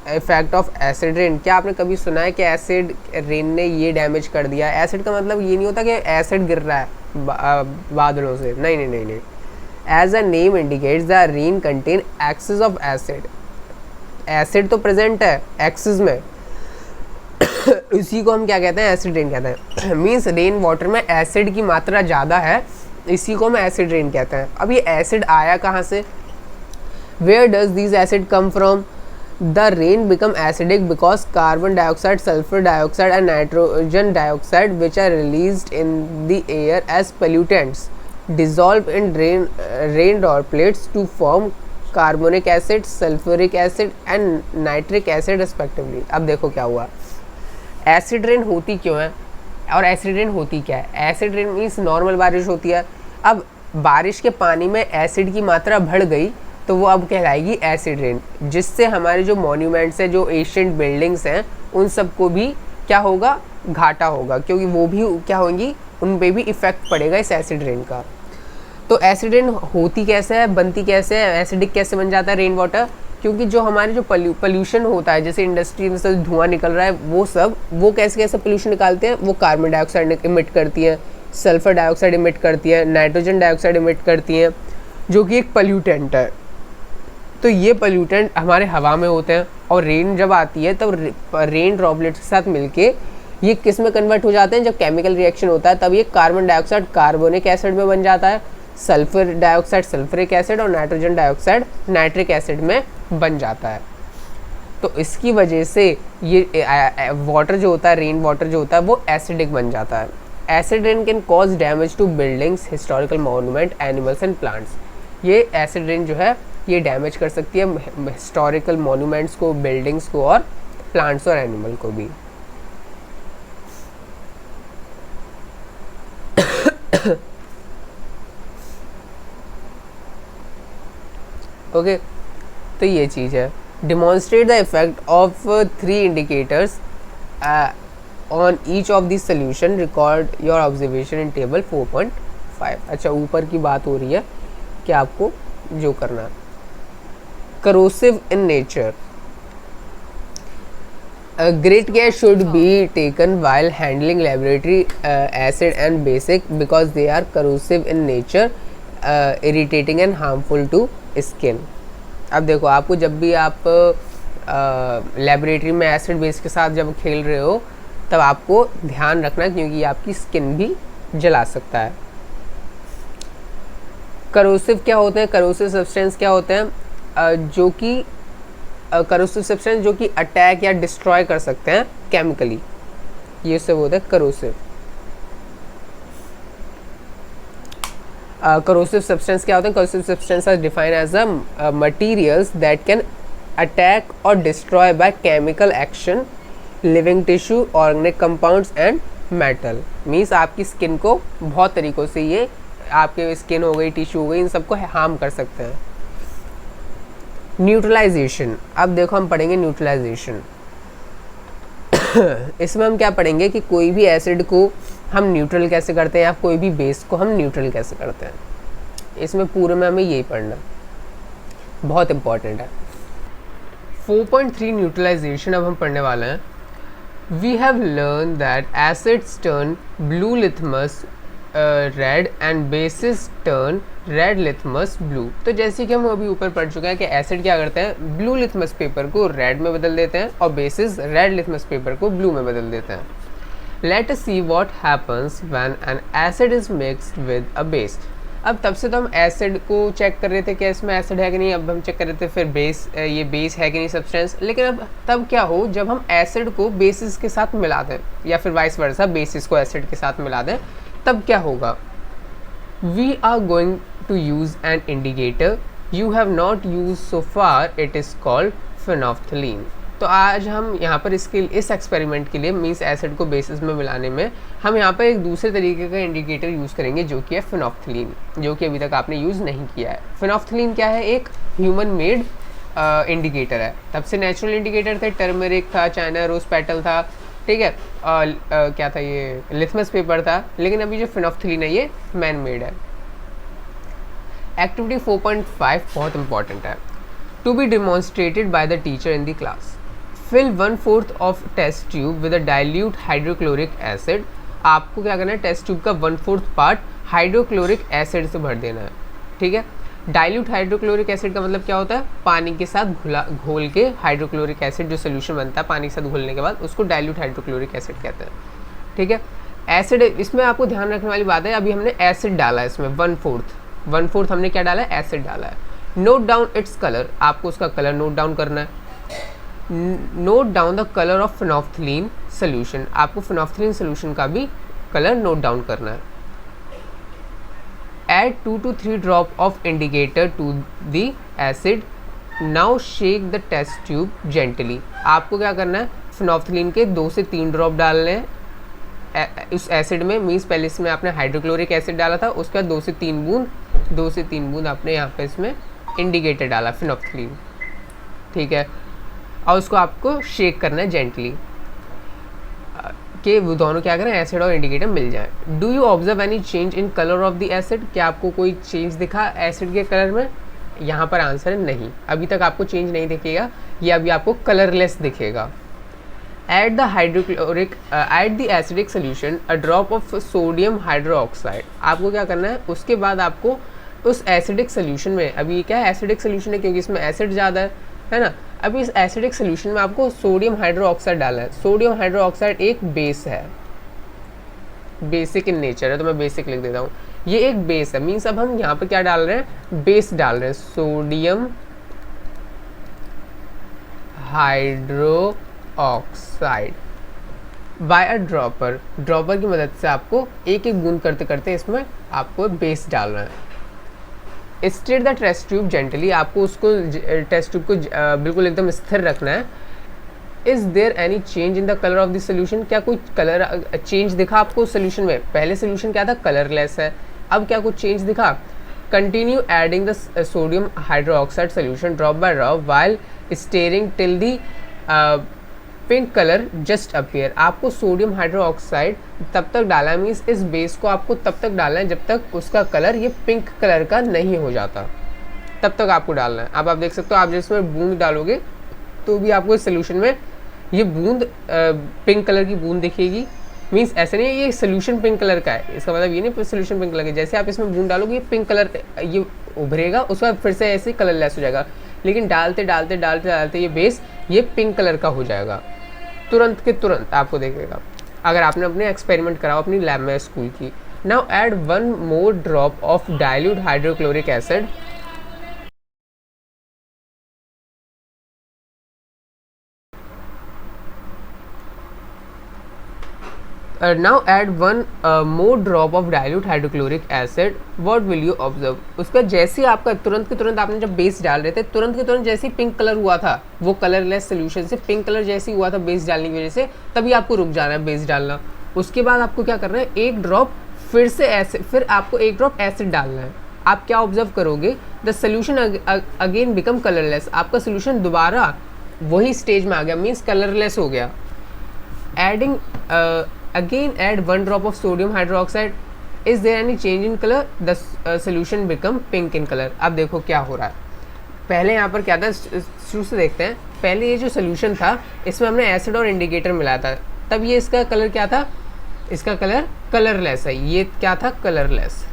effect of acid rain. क्या आपने कभी सुना है कि एसिड रेन ने ये डैमेज कर दिया। एसिड का मतलब ये नहीं होता कि एसिड गिर रहा है बादलों से, नहीं नहीं नहीं नहीं। As a name indicates the rain contain excess of acid. Acid तो प्रेजेंट है एक्सेस में इसी को हम क्या कहते हैं, एसिड रेन कहते हैं। मीन्स रेन वाटर में एसिड की मात्रा ज़्यादा है, इसी को हम एसिड रेन कहते हैं। अब ये एसिड आया कहाँ से, where does this acid come from. The rain become acidic because carbon dioxide, sulphur dioxide and nitrogen dioxide which are released in the air as pollutants dissolve in rain droplets to form carbonic acid, sulfuric acid and nitric acid respectively। अब देखो क्या हुआ, एसिड रेन होती क्यों है और एसिड रेन होती क्या है। एसिड रेन मीन्स नॉर्मल बारिश होती है। अब बारिश के पानी में एसिड की मात्रा बढ़ गई तो वो अब कहलाएगी एसिड रेन, जिससे हमारे जो मॉन्यूमेंट्स हैं, जो एशियंट बिल्डिंग्स हैं, उन सबको भी क्या होगा, घाटा होगा, क्योंकि वो भी क्या होंगी, उन पे भी इफेक्ट पड़ेगा इस एसिड रेन का। तो एसिड रेन होती कैसे है, बनती कैसे है, एसिडिक कैसे बन जाता है रेन वाटर, क्योंकि जो हमारे जो पोल्यूशन होता है, जैसे इंडस्ट्री से धुआं निकल रहा है, वो कैसे कैसे पोल्यूशन निकालते हैं, वो कार्बन डाइऑक्साइड इमिट करती है, सल्फर डाइऑक्साइड इमिट करती है, नाइट्रोजन डाइऑक्साइड इमिट करती हैं, जो कि एक पोल्यूटेंट है। तो ये पोल्यूटेंट हमारे हवा में होते हैं और रेन जब आती है तब रेन ड्रॉपलेट्स के साथ मिलके ये किस में कन्वर्ट हो जाते हैं, जब केमिकल रिएक्शन होता है तब ये कार्बन डाइऑक्साइड कार्बोनिक एसिड में बन जाता है, सल्फर डाइऑक्साइड सल्फ्यूरिक एसिड और नाइट्रोजन डाइऑक्साइड नाइट्रिक एसिड में बन जाता है। तो इसकी वजह से ये वाटर जो होता है, रेन वाटर जो होता है, वो एसिडिक बन जाता है। Acid rain can cause damage to buildings, historical monument, animals and plants. ये एसिड रेन जो है ये डैमेज कर सकती है हिस्टोरिकल मॉन्यूमेंट्स को, बिल्डिंग्स को और प्लांट्स और एनिमल को भी। ओके तो ये चीज़ है। Demonstrate the effect of 3 indicators on each of this solution, record your observation in table 4.5। अच्छा, ऊपर की बात हो रही है कि आपको जो करना है। Corrosive in nature, great care should be taken while handling laboratory acid and basic because they are corrosive in nature, irritating and harmful to skin। अब देखो, आपको जब भी आप लेबोरेटरी में एसिड बेस के साथ जब खेल रहे हो तब आपको ध्यान रखना, क्योंकि ये आपकी स्किन भी जला सकता है। करोसिव क्या होते हैं, करोसिव सब्सटेंस क्या होते हैं, जो कि करोसिव सब्सटेंस जो कि अटैक या डिस्ट्रॉय कर सकते हैं केमिकली, ये सब होता है करोसिव। करोसिव सब्सटेंस क्या होते हैं, corrosive substance are defined as a materials that can attack और destroy by chemical action living tissue, organic compounds and metal. Means आपकी स्किन को बहुत तरीक़ों से ये, आपके स्किन हो गई, टिश्यू हो गई, इन सबको हार्म कर सकते हैं। न्यूट्रलाइजेशन, अब देखो हम पढ़ेंगे न्यूट्रलाइजेशन। इसमें हम क्या पढ़ेंगे कि कोई भी एसिड को हम न्यूट्रल कैसे करते हैं या कोई भी बेस को हम न्यूट्रल कैसे करते हैं। इसमें पूरे में हमें यही पढ़ना बहुत इंपॉर्टेंट है। 4.3 न्यूट्रलाइजेशन अब हम पढ़ने वाले हैं। We have learn that acids turn blue litmus red and bases turn red litmus blue. तो जैसे कि हम अभी ऊपर पढ़ चुके हैं कि एसिड क्या करते हैं, ब्लू लिथमस पेपर को रेड में बदल देते हैं और बेसिस रेड लिथमस पेपर को ब्लू में बदल देते हैं। Let us see what happens when an acid is mixed with a base. अब तब से तो हम एसिड को चेक कर रहे थे कि इसमें एसिड है कि नहीं, अब हम चेक कर रहे थे फिर बेस, ये बेस है कि नहीं सब्सटेंस। लेकिन अब तब क्या हो जब हम एसिड को बेसिस के साथ मिला दें या फिर वाइस वर्सा बेसिस को एसिड के साथ मिला दें, तब क्या होगा। We are going to use an indicator you have not use so far, it is called phenolphthalein. तो आज हम यहाँ पर इस एक्सपेरिमेंट के लिए मीन्स एसिड को बेसिस में मिलाने में हम यहाँ पर एक दूसरे तरीके का इंडिकेटर यूज़ करेंगे जो कि है फिनोफ्थलीन, जो कि अभी तक आपने यूज़ नहीं किया है। फिनोफ्थलीन क्या है, एक ह्यूमन मेड इंडिकेटर है। तब से नेचुरल इंडिकेटर थे, टर्मरिक था, चाइना रोज पेटल था, ठीक है, क्या था ये लिथमस पेपर था। लेकिन अभी जो फिनोफ्थलीन है ये मैन मेड है। एक्टिविटी 4.5 बहुत इंपॉर्टेंट है। To be demonstrated by the teacher in the class. Fill 1/4 of test tube with a dilute hydrochloric acid. आपको क्या करना है, टेस्ट ट्यूब का 1/4 पार्ट हाइड्रोक्लोरिक एसिड से भर देना है, ठीक है। डाइल्यूट हाइड्रोक्लोरिक एसिड का मतलब क्या होता है, पानी के साथ घोल के हाइड्रोक्लोरिक एसिड जो सोल्यूशन बनता है पानी के साथ घोलने के बाद उसको डाइल्यूट हाइड्रोक्लोरिक एसिड कहते हैं, ठीक है। एसिड, इसमें आपको ध्यान रखने वाली बात है, अभी हमने एसिड डाला है इसमें 1/4 हमने क्या डाला है, एसिड डाला है। नोट डाउन इट्स कलर, आपको उसका कलर नोट डाउन करना है। Note down the colour of phenolphthalein solution, आपको फिनोफ्थलीन सोल्यूशन का भी कलर नोट डाउन करना है। Add 2 to 3 drop of indicator to the acid. Now shake the test tube gently. आपको क्या करना है, फिनोफ्थलीन के 2 से 3 ड्रॉप डालने हैं इस एसिड में। मीन्स पहले इसमें आपने हाइड्रोक्लोरिक एसिड डाला था, उसके बाद 2 से 3 बूंद आपने यहाँ पे इसमें इंडिकेटर डाला फिनोफ्थलीन, ठीक है। और उसको आपको शेक करना है जेंटली कि वो दोनों क्या करें, एसिड और इंडिकेटर मिल जाए। Do you observe any change in colour of the acid, क्या आपको कोई चेंज दिखा एसिड के कलर में। यहाँ पर आंसर है नहीं, अभी तक आपको चेंज नहीं दिखेगा, ये अभी आपको कलरलेस दिखेगा। Add the acidic solution a drop of sodium hydroxide. आपको क्या करना है, उसके बाद आपको उस एसिडिक सोल्यूशन में, अभी क्या है एसिडिक सोल्यूशन है क्योंकि इसमें एसिड ज़्यादा है ना, अभी इस एसिडिक सोल्यूशन में आपको सोडियम हाइड्रोक्साइड डालना है। सोडियम हाइड्रोक्साइड एक बेस है, बेसिक इन नेचर है, तो मैं बेसिक लिख देता हूँ, ये एक बेस है। मीन्स अब हम यहाँ पर क्या डाल रहे हैं, बेस डाल रहे हैं, sodium hydroxide by a dropper की मदद से आपको एक एक बूंद करते करते इसमें आपको बेस डालना है। State the test tube gently, आपको उसको टेस्ट ट्यूब को बिल्कुल एकदम स्थिर रखना है। Is there any change in the colour of the solution, क्या कोई कलर चेंज दिखा आपको सोल्यूशन में। पहले सोल्यूशन क्या था, कलरलेस है, अब क्या कुछ चेंज दिखा। Continue adding the sodium hydroxide solution drop by drop while steering till the pink colour just appear. आपको सोडियम हाइड्रोक्साइड तब तक डालना है, मीन्स इस बेस को आपको तब तक डालना है जब तक उसका कलर ये पिंक कलर का नहीं हो जाता, तब तक आपको डालना है। अब आप देख सकते हो, आप जिसमें बूंद डालोगे तो भी आपको इस सोल्यूशन में ये बूंद पिंक कलर की बूंद दिखेगी। मीन्स ऐसे नहीं ये सोल्यूशन पिंक कलर का है, इसका मतलब ये नहीं सोल्यूशन पिंक कलर का। जैसे आप इसमें बूंद डालोगे ये पिंक कलर ये उभरेगा, उसके बाद फिर से ऐसे कलरलेस हो जाएगा। लेकिन डालते डालते डालते डालते ये बेस ये पिंक कलर का हो जाएगा, तुरंत के तुरंत आपको देखेगा, अगर आपने अपने एक्सपेरिमेंट कराओ अपनी लैब में स्कूल की। Now add 1 more drop of dilute hydrochloric acid. Now add 1 more drop of dilute hydrochloric acid. What will you observe? उसका जैसे ही आपका तुरंत के तुरंत आपने जब बेस डाल रहे थे, तुरंत के तुरंत जैसे ही पिंक कलर हुआ था, वो कलरलेस सोल्यूशन से पिंक कलर जैसे ही हुआ था बेस डालने की वजह से, तभी आपको रुक जाना है बेस डालना। उसके बाद आपको क्या करना है, एक ड्रॉप फिर से एसिड, फिर आपको एक ड्रॉप एसिड डालना है। आप क्या ऑब्जर्व करोगे, the solution again become colourless. आपका सोल्यूशन दोबारा वही स्टेज में आ गया, मीन्स कलरलेस हो गया। Adding again add 1 drop of sodium hydroxide, is there any change in colour, the solution become pink in colour. अब देखो क्या हो रहा है, पहले यहाँ पर क्या था, शुरू से देखते हैं। पहले ये जो सोल्यूशन था इसमें हमने एसिड और इंडिकेटर मिलाया था, तब ये इसका कलर क्या था, इसका कलर कलरलेस है, ये क्या था, कलरलेस।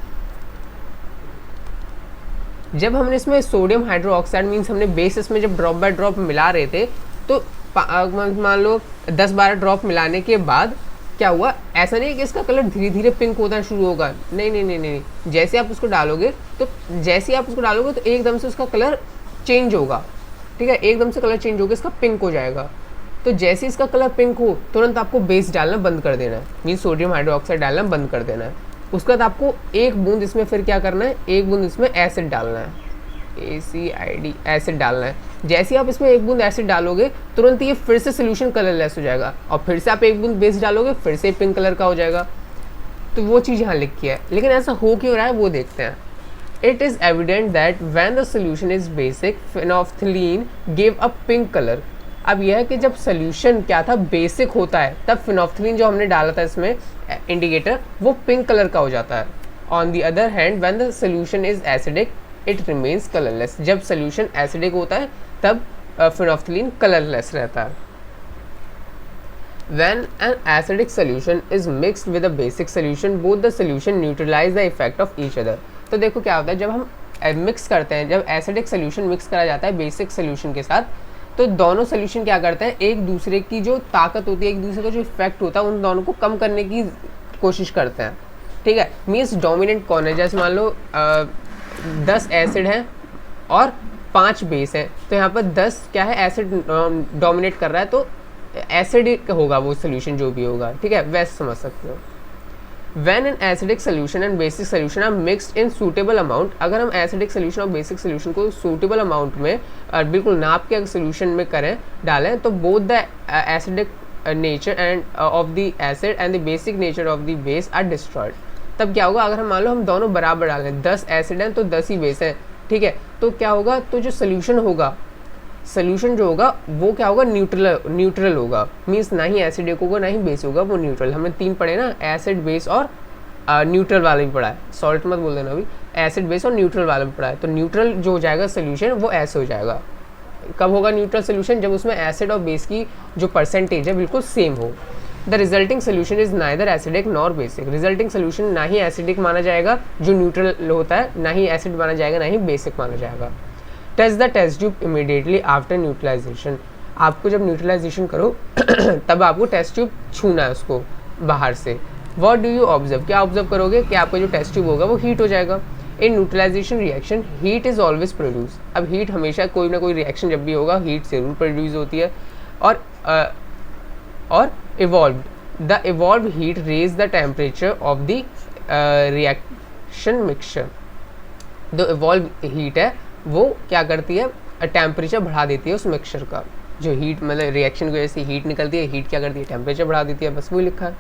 जब हमने इसमें सोडियम हाइड्रोक्साइड मीन्स हमने बेस इसमें जब ड्रॉप बाय ड्रॉप मिला रहे थे, तो मान लो 10-12 ड्रॉप मिलाने के बाद क्या हुआ, ऐसा नहीं है कि इसका कलर धीरे धीरे पिंक होना शुरू होगा, नहीं नहीं नहीं नहीं, जैसे आप उसको डालोगे तो एकदम से उसका कलर चेंज होगा, ठीक है, एकदम से कलर चेंज होगा, इसका पिंक हो जाएगा। तो जैसे इसका कलर पिंक हो तुरंत आपको बेस डालना बंद कर देना है, मीन सोडियम हाइड्रोक्साइड डालना बंद कर देना है। उसके बाद आपको एक बूंद इसमें फिर क्या करना है, एक बूंद इसमें एसिड डालना है, ACID एसिड डालना है। जैसे आप इसमें एक बूंद एसिड डालोगे तुरंत ये फिर से सोल्यूशन कलरलेस हो जाएगा, और फिर से आप एक बूंद बेस डालोगे फिर से पिंक कलर का हो जाएगा। तो वो चीज़ यहाँ लिखी है, लेकिन ऐसा हो क्यों रहा है वो देखते हैं। It is evident that when the solution is basic, phenolphthalein gave a pink color। अब यह है कि जब सोल्यूशन क्या था, बेसिक होता है, तब फिनोल्फथलीन जो हमने डाला था इसमें इंडिकेटर, वो पिंक कलर का हो जाता है। On the other hand when the solution is acidic it remains colourless. जब सोल्यूशन एसिडिक होता है तब फिनोल्फथलीन कलरलेस रहता है। When an acidic solution is mixed with a basic solution, both the solution neutralize the effect of each other। तो देखो क्या होता है, जब हम मिक्स करते हैं, जब एसिडिक सोल्यूशन मिक्स करा जाता है बेसिक सोल्यूशन के साथ, तो दोनों सोल्यूशन क्या करते हैं, एक दूसरे की जो ताकत होती है, एक दूसरे का जो इफेक्ट होता है, उन दोनों को कम करने की कोशिश करते हैं, ठीक है। मीन्स डोमिनेंट कौन है, जैसे मान लो 10 एसिड हैं और 5 बेस हैं, तो यहाँ पर 10 क्या है, एसिड डोमिनेट कर रहा है, तो एसिडिक होगा वो सोल्यूशन जो भी होगा, ठीक है, वैसे समझ सकते हो। When an acidic solution and basic solution are mixed in suitable amount, अगर हम एसिडिक सोल्यूशन और बेसिक सोल्यूशन को सूटेबल अमाउंट में बिल्कुल नाप के सोल्यूशन में करें, डालें, तो both the acidic nature and of the acid and the basic nature of the base are destroyed. तब क्या होगा, अगर हम मान लो हम दोनों बराबर डालें, 10 एसिड हैं तो 10 ही बेस हैं, ठीक है, तो क्या होगा, तो जो सोल्यूशन होगा, सोल्यूशन जो होगा वो क्या होगा, न्यूट्रल होगा। मीन्स ना ही एसिडिक होगा ना ही बेस होगा, वो न्यूट्रल। हमने 3 पढ़े ना, एसिड बेस और न्यूट्रल वाला भी पढ़ा है, सॉल्ट मत बोल देना अभी, एसिड बेस और न्यूट्रल वाला भी पढ़ा है। तो न्यूट्रल जो हो जाएगा सोल्यूशन वो ऐसे हो जाएगा। कब होगा न्यूट्रल सोल्यूशन, जब उसमें एसिड और बेस की जो परसेंटेज है बिल्कुल सेम हो। The resulting solution is neither acidic nor basic. Resulting solution ना ही एसिडिक माना जाएगा जो न्यूट्रल होता है, ना ही एसिड माना जाएगा, ना ही बेसिक माना जाएगा। Test the test tube immediately after neutralisation. आपको जब न्यूट्रलाइजेशन करो तब आपको टेस्ट ट्यूब छूना है उसको बाहर से। व्हाट डू यू ऑब्जर्व, क्या ऑब्जर्व करोगे कि आपका जो टेस्ट ट्यूब होगा वो हीट हो जाएगा। In neutralization reaction heat is always produce. अब हीट हमेशा कोई ना कोई रिएक्शन जब भी होगा हीट जरूर प्रोड्यूस होती है। और evolve the evolve heat raise the temperature of the reaction mixture. जो इवॉल्व हीट है वो क्या करती है, टेम्परेचर बढ़ा देती है उस मिक्सचर का। जो हीट मतलब रिएक्शन की वजह से हीट निकलती है, हीट क्या करती है, टेम्परेचर बढ़ा देती है, बस वही लिखा है।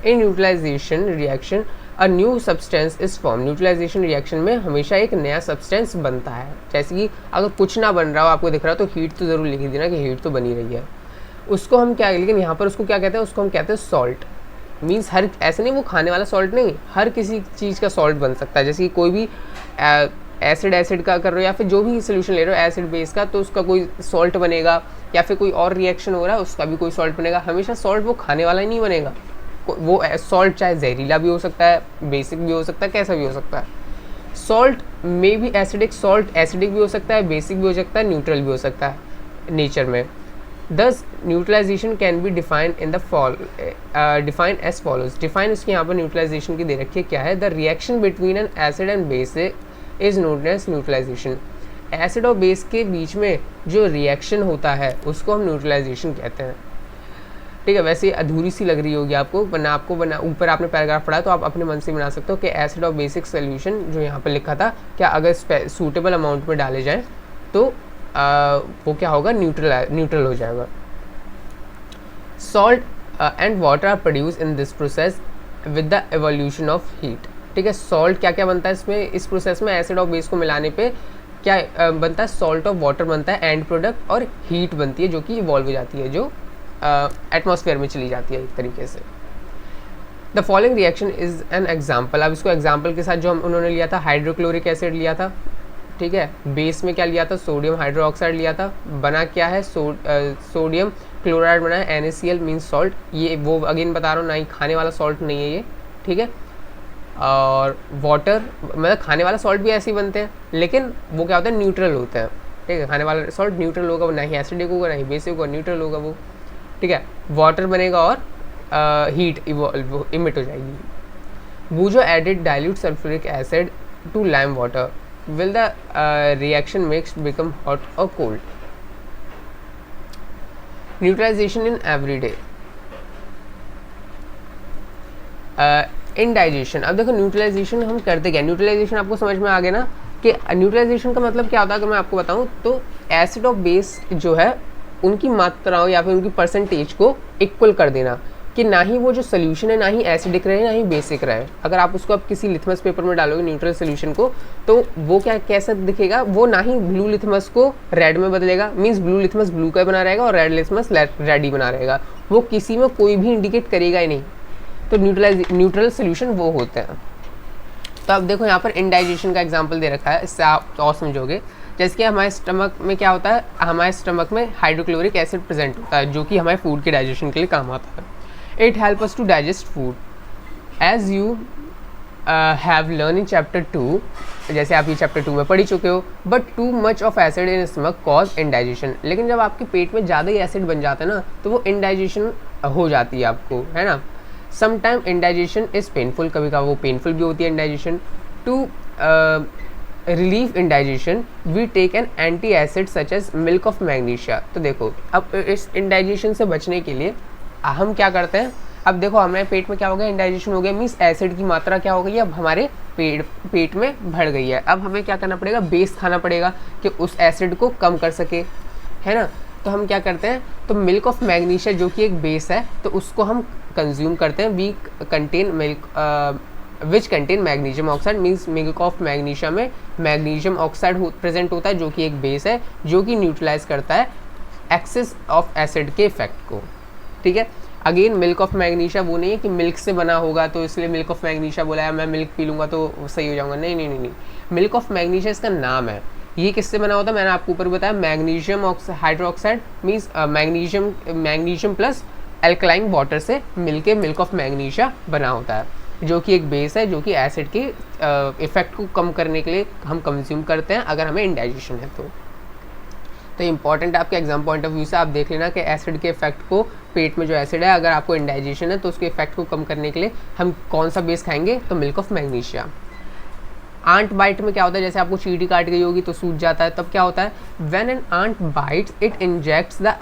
In neutralization reaction a new substance is form. Neutralization reaction में हमेशा एक नया सब्सटेंस बनता है। जैसे कि अगर कुछ ना बन रहा हो, आपको दिख रहा हो, तो हीट तो ज़रूर लिख देना कि हीट तो बनी रही है। उसको हम क्या, लेकिन यहाँ पर उसको क्या कहते हैं, उसको हम कहते हैं सॉल्ट। मीन्स हर ऐसे नहीं, वो खाने वाला सॉल्ट नहीं, हर किसी चीज़ का सॉल्ट बन सकता है। जैसे कि कोई भी एसिड का कर रहे हो या फिर जो भी सोल्यूशन ले रहे हो एसिड बेस का, तो उसका कोई सॉल्ट बनेगा, या फिर कोई और रिएक्शन हो रहा है उसका भी कोई सॉल्ट बनेगा। हमेशा सॉल्ट वो खाने वाला ही नहीं बनेगा। वो सॉल्ट चाहे जहरीला भी हो सकता है, बेसिक भी हो सकता है, कैसा भी हो सकता है। सॉल्ट में भी एसिडिक, सॉल्ट एसिडिक भी हो सकता है, बेसिक भी हो सकता है, न्यूट्रल भी हो सकता है नेचर में। Thus neutralisation can be defined in the define as follows. Define उसकी यहाँ पर न्यूट्रलाइजेशन की दे रखी है, क्या है, the reaction between an acid and base is known as neutralisation. Acid और बेस के बीच में जो रिएक्शन होता है उसको हम न्यूट्रलाइजेशन कहते हैं, ठीक है। वैसे अधूरी सी लग रही होगी आपको, वरना ऊपर आपने पैराग्राफ पढ़ा तो आप अपने मन से बना सकते हो कि एसिड और बेसिक सोल्यूशन जो यहाँ पर लिखा था, क्या अगर सूटेबल अमाउंट में डाले जाएँ तो वो क्या होगा, न्यूट्रल हो जाएगा। Salt and water are produce in this process with the evolution of heat, ठीक है। सॉल्ट क्या क्या बनता है इसमें, इस प्रोसेस में एसिड और बेस को मिलाने पे क्या बनता है, सॉल्ट और वाटर बनता है एंड प्रोडक्ट, और हीट बनती है जो कि इवॉल्व हो जाती है, जो एटमॉस्फेयर में चली जाती है एक तरीके से। The following reaction is an example. अब इसको एग्जाम्पल के साथ जो उन्होंने लिया था हाइड्रोक्लोरिक एसिड लिया था, ठीक है, बेस में क्या लिया था, सोडियम हाइड्रोक्साइड लिया था, बना क्या है, सोडियम क्लोराइड बना है, NaCl मीन्स सॉल्ट। ये वो अगेन बता रहा हूँ, ना ही खाने वाला सॉल्ट नहीं है ये, ठीक है। और वाटर, मतलब खाने वाला सॉल्ट भी ऐसे ही बनते हैं, लेकिन वो क्या होता है, न्यूट्रल होते हैं, ठीक है। खाने वाला सॉल्ट न्यूट्रल होगा, वो ना ही एसिडिक होगा ना ही बेसिक होगा, न्यूट्रल होगा वो, ठीक है। वाटर बनेगा और हीट इमिट हो जाएगी। Boojho added dilute sulphuric acid to lime water, will the reaction mix become hot or cold? Neutralization in everyday indigestion। अब देखो न्यूट्रलाइजेशन हम करते क्या, न्यूट्रलाइजेशन आपको समझ में आ गया ना कि न्यूट्रलाइजेशन का मतलब क्या होता है। अगर मैं आपको बताऊं तो एसिड और बेस जो है उनकी मात्राओं या फिर उनकी परसेंटेज को इक्वल कर देना, कि ना ही वो जो सोल्यूशन है ना ही एसिडिक रहे ना ही बेसिक रहे। अगर आप उसको अब किसी लिथमस पेपर में डालोगे न्यूट्रल सोल्यूशन को, तो वो क्या कैसा दिखेगा, वो ना ही ब्लू लिथमस को रेड में बदलेगा, मीन्स ब्लू लिथमस ब्लू का बना रहेगा और रेड लिथमस रेड ही बना रहेगा, वो किसी में कोई भी इंडिकेट करेगा ही नहीं। तो न्यूट्रल सोल्यूशन वो होते हैं। तो अब देखो यहाँ पर इंडाइजेशन का एग्जाम्पल दे रखा है, इससे आप और समझोगे। जैसे कि हमारे स्टमक में क्या होता है, हमारे स्टमक में हाइड्रोक्लोरिक एसिड प्रेजेंट होता है, जो कि हमारे फूड के डाइजेशन के लिए काम आता है। It helps us to digest food. As you have learned in chapter 2, जैसे आप ये चैप्टर 2 में पढ़ ही चुके हो, but too much of acid in stomach cause indigestion। लेकिन जब आपके पेट में ज़्यादा ही एसिड बन जाता है ना, तो वो indigestion हो जाती है आपको, है ना। Sometimes indigestion is painful, कभी कभी वो पेनफुल भी होती है indigestion। To relieve indigestion we take an anti acid such as milk of magnesia। तो देखो अब इस indigestion से बचने के लिए हम क्या करते हैं, अब देखो हमारे पेट में क्या हो गया, इंडाइजेशन हो गया, मीन्स एसिड की मात्रा क्या हो गई है, अब हमारे पेट में बढ़ गई है। अब हमें क्या करना पड़ेगा, बेस खाना पड़ेगा कि उस एसिड को कम कर सके, है ना। तो हम क्या करते हैं, तो मिल्क ऑफ मैग्नीशिया जो कि एक बेस है, तो उसको हम कंज्यूम करते हैं। We contain milk which contain magnesium oxide, means milk of magnesia में मैग्नीशियम ऑक्साइड प्रेजेंट होता है, जो कि एक बेस है, जो कि न्यूट्रलाइज करता है एक्सेस ऑफ एसिड के इफेक्ट को, ठीक है। अगेन मिल्क ऑफ मैग्नीशिया वो नहीं है कि मिल्क से बना होगा तो इसलिए मिल्क ऑफ मैग्नीशिया बोला है, मैं मिल्क पी लूँगा तो सही हो जाऊँगा, नहीं नहीं नहीं नहीं। मिल्क ऑफ मैग्नीशिया इसका नाम है। ये किससे बना होता है, मैंने आपको ऊपर बताया, magnesium hydroxide means magnesium plus alkaline water से मिलके मिल्क ऑफ मैग्नीशिया बना होता है, जो कि एक बेस है, जो कि एसिड के इफेक्ट को कम करने के लिए हम कंज्यूम करते हैं अगर हमें इंडाइजेशन है तो। तो इंपॉर्टेंट आपके एग्जाम पॉइंट ऑफ व्यू से आप देख लेना कि एसिड के इफेक्ट को, पेट में जो एसिड है अगर आपको इंडाइजेशन है तो उसके इफेक्ट को कम करने के लिए हम कौन सा बेस खाएंगे, तो milk of magnesia. Ant bite में क्या होता है, जैसे आपको चींटी काट गई होगी तो सूज जाता है, तब क्या होता है, when an ant bites it injects the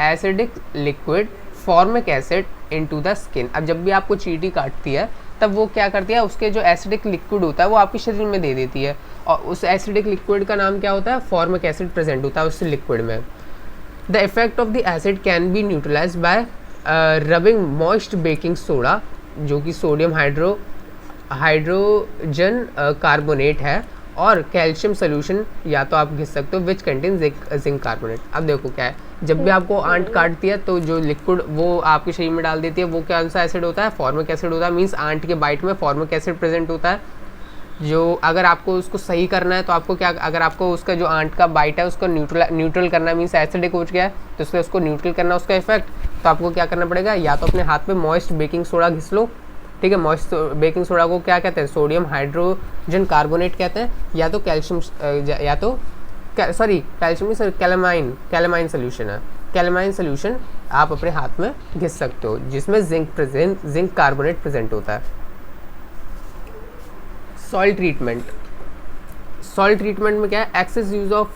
acidic liquid formic acid into the skin. अब जब भी आपको चींटी काटती है तब वो क्या करती है, उसके जो एसिडिक लिक्विड होता है वो आपके शरीर में दे देती है, और उस एसिडिक लिक्विड का नाम क्या होता है, फॉर्मिक एसिड प्रेजेंट होता है उस लिक्विड में। The effect of the acid can be neutralise by rubbing moist baking soda, जो कि सोडियम हाइड्रोजन कार्बोनेट है, और कैल्शियम सोल्यूशन या तो आप घिस सकते हो विच कंटेन जिंक कार्बोनेट। अब देखो क्या है, जब भी आपको आंट काटती है तो जो लिक्विड वो आपके शरीर में डाल देती है वो कौन सा एसिड होता है, फॉर्मिक एसिड होता है। मीन्स आंट के बाइट में फॉर्मिक एसिड प्रेजेंट होता है, जो अगर आपको उसको सही करना है तो आपको क्या, अगर आपको उसका जो आंट का बाइट है उसको न्यूट्रल करना है, मीन्स एसिडिक हो गया है तो इसलिए उसको न्यूट्रल करना उसका इफेक्ट, तो आपको क्या करना पड़ेगा, या तो अपने हाथ में मॉइस्ट बेकिंग सोडा घिस लो, ठीक है। मॉइस्ट बेकिंग सोडा को क्या कहते हैं, सोडियम हाइड्रोजन कार्बोनेट कहते हैं, या तो कैल्शियम सॉरी कैलेमाइन सोल्यूशन है, कैलेमाइन सोल्यूशन आप अपने हाथ में घिस सकते हो जिसमें जिंक कार्बोनेट प्रेजेंट होता है। सॉइल ट्रीटमेंट में क्या है, excess use of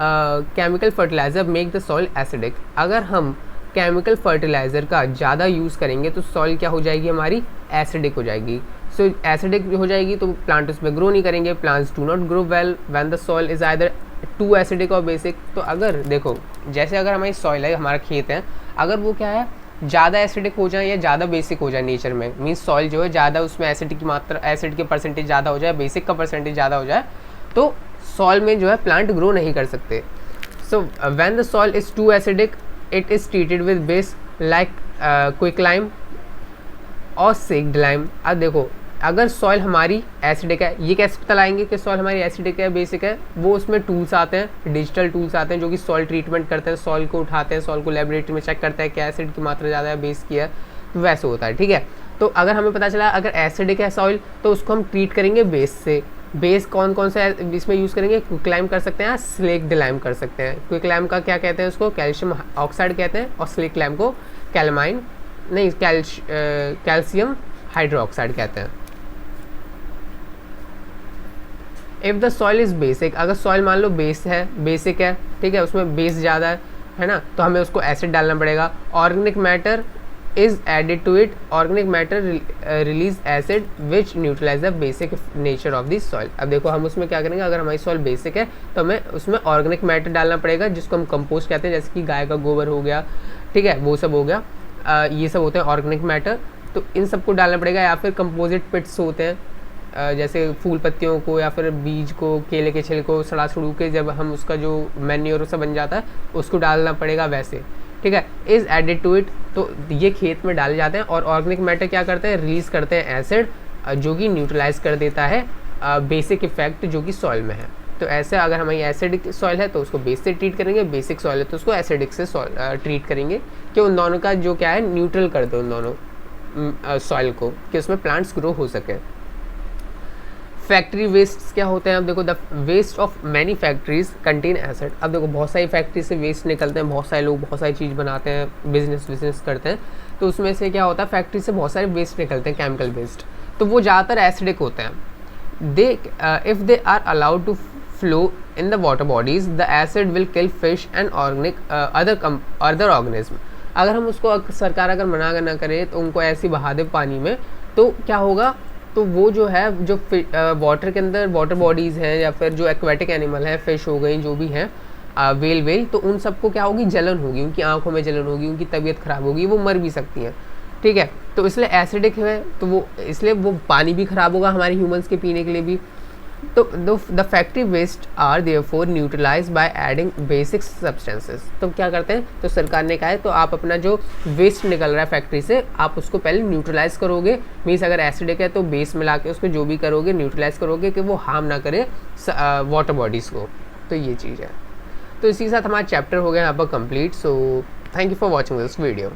chemical fertiliser make the soil acidic. अगर हम केमिकल फर्टिलाइज़र का ज़्यादा यूज़ करेंगे तो सॉइल क्या हो जाएगी, हमारी एसिडिक हो जाएगी। सो एसिडिक हो जाएगी तो प्लांट उसमें ग्रो नहीं करेंगे, plants do not grow well when the soil is either too acidic और बेसिक। तो अगर देखो जैसे अगर हमारी सॉइल है, हमारा खेत है, अगर वो क्या है ज़्यादा एसिडिक हो जाए या ज़्यादा बेसिक हो जाए नेचर में, मीन्स सॉइल जो है ज़्यादा उसमें एसिड की मात्रा, एसिड के परसेंटेज ज़्यादा हो जाए, बेसिक का परसेंटेज ज़्यादा हो जाए, तो सॉइल में जो है प्लांट ग्रो नहीं कर सकते। So when the soil is too acidic it is treated with base like quicklime or slaked lime. अब देखो अगर सॉइल हमारी एसिडिक है, ये कैसे पता लगाएंगे कि सॉइल हमारी एसिडिक है बेसिक है? वो उसमें टूल्स आते हैं, डिजिटल टूल्स आते हैं जो कि सॉइल ट्रीटमेंट करते हैं, सॉइल को उठाते हैं, सॉइल को लेबोरेटरी में चेक करते हैं कि एसिड की मात्रा ज़्यादा है बेस की है, तो वैसे होता है। ठीक है, तो अगर हमें पता चला अगर एसिडिक है सॉइल तो उसको हम ट्रीट करेंगे बेस से। बेस कौन कौन सा इसमें यूज़ करेंगे? क्विकलाइम कर सकते हैं, स्लेक्ड लाइम कर सकते हैं। क्विकलाइम का क्या कहते हैं? उसको कैल्शियम ऑक्साइड कहते हैं, और स्लेक्ड लाइम को कैलमाइन नहीं कैल्शियम हाइड्रोक्साइड कहते हैं। If the soil is basic, अगर सॉइल मान लो बेस है, बेसिक है, ठीक है, उसमें बेस ज़्यादा है ना, तो हमें उसको एसिड डालना पड़ेगा। Organic matter is added to it, organic matter release acid which neutralise the basic nature of this soil. अब देखो हम उसमें क्या करेंगे, अगर हमारी सॉइल बेसिक है तो हमें उसमें ऑर्गेनिक मैटर डालना पड़ेगा जिसको हम कंपोस्ट कहते हैं, जैसे कि गाय का गोबर हो गया, ठीक है, वो सब हो गया, ये सब होते हैं ऑर्गेनिक मैटर। तो इन सबको डालना पड़ेगा, या फिर कंपोजिट पिट्स होते हैं, जैसे फूल पत्तियों को या फिर बीज को, केले के छिलके को सड़ा सड़ू के जब हम उसका जो मैन्योर सा बन जाता है उसको डालना पड़ेगा वैसे। ठीक है, इज़ एडेड टू इट, तो ये खेत में डाले जाते हैं। और ऑर्गेनिक मैटर क्या करते हैं? रिलीज़ करते हैं एसिड जो कि न्यूट्रलाइज कर देता है बेसिक इफेक्ट जो कि सॉइल में है। तो ऐसे अगर हमारी एसिडिक सॉइल है तो उसको बेस से ट्रीट करेंगे, बेसिक सॉइल है तो उसको एसिडिक से ट्रीट करेंगे कि उन दोनों का जो क्या है न्यूट्रल कर दो उन दोनों सॉइल को, कि उसमें प्लांट्स ग्रो हो सके। फैक्ट्री वेस्ट क्या होते हैं? अब देखो the waste of many factories contain acid. अब देखो बहुत सारी फैक्ट्री से वेस्ट निकलते हैं, बहुत सारे लोग बहुत सारी चीज़ बनाते हैं, बिजनेस करते हैं, तो उसमें से क्या होता है फैक्ट्री से बहुत सारे वेस्ट निकलते हैं, केमिकल वेस्ट, तो वो ज़्यादातर एसिडिक होते हैं। They if they are allowed to flow in the water bodies the acid will kill fish and organic other organism. अगर हम उसको सरकार अगर मना ना करे तो उनको ऐसे बहा दे पानी में, तो क्या होगा, तो वो जो है जो वाटर के अंदर वाटर बॉडीज़ हैं या फिर जो एक्वेटिक एनिमल है, फिश हो गई जो भी हैं, वेल, तो उन सबको क्या होगी, जलन होगी, उनकी आंखों में जलन होगी, उनकी तबीयत ख़राब होगी, वो मर भी सकती हैं। ठीक है, तो इसलिए एसिडिक है तो वो इसलिए वो पानी भी ख़राब होगा हमारे ह्यूमंस के पीने के लिए भी। तो the factory waste are therefore neutralise by adding basic substances. तो क्या करते हैं, तो सरकार ने कहा है तो आप अपना जो वेस्ट निकल रहा है फैक्ट्री से आप उसको पहले न्यूट्रलाइज करोगे, मीन्स अगर एसिडिक है तो बेस मिला के उसको जो भी करोगे न्यूट्रलाइज करोगे कि वो हार्म ना करे वाटर बॉडीज़ को। तो ये चीज़ है। तो इसी के साथ हमारा चैप्टर हो गया यहाँ पर complete. So thank you for watching this video.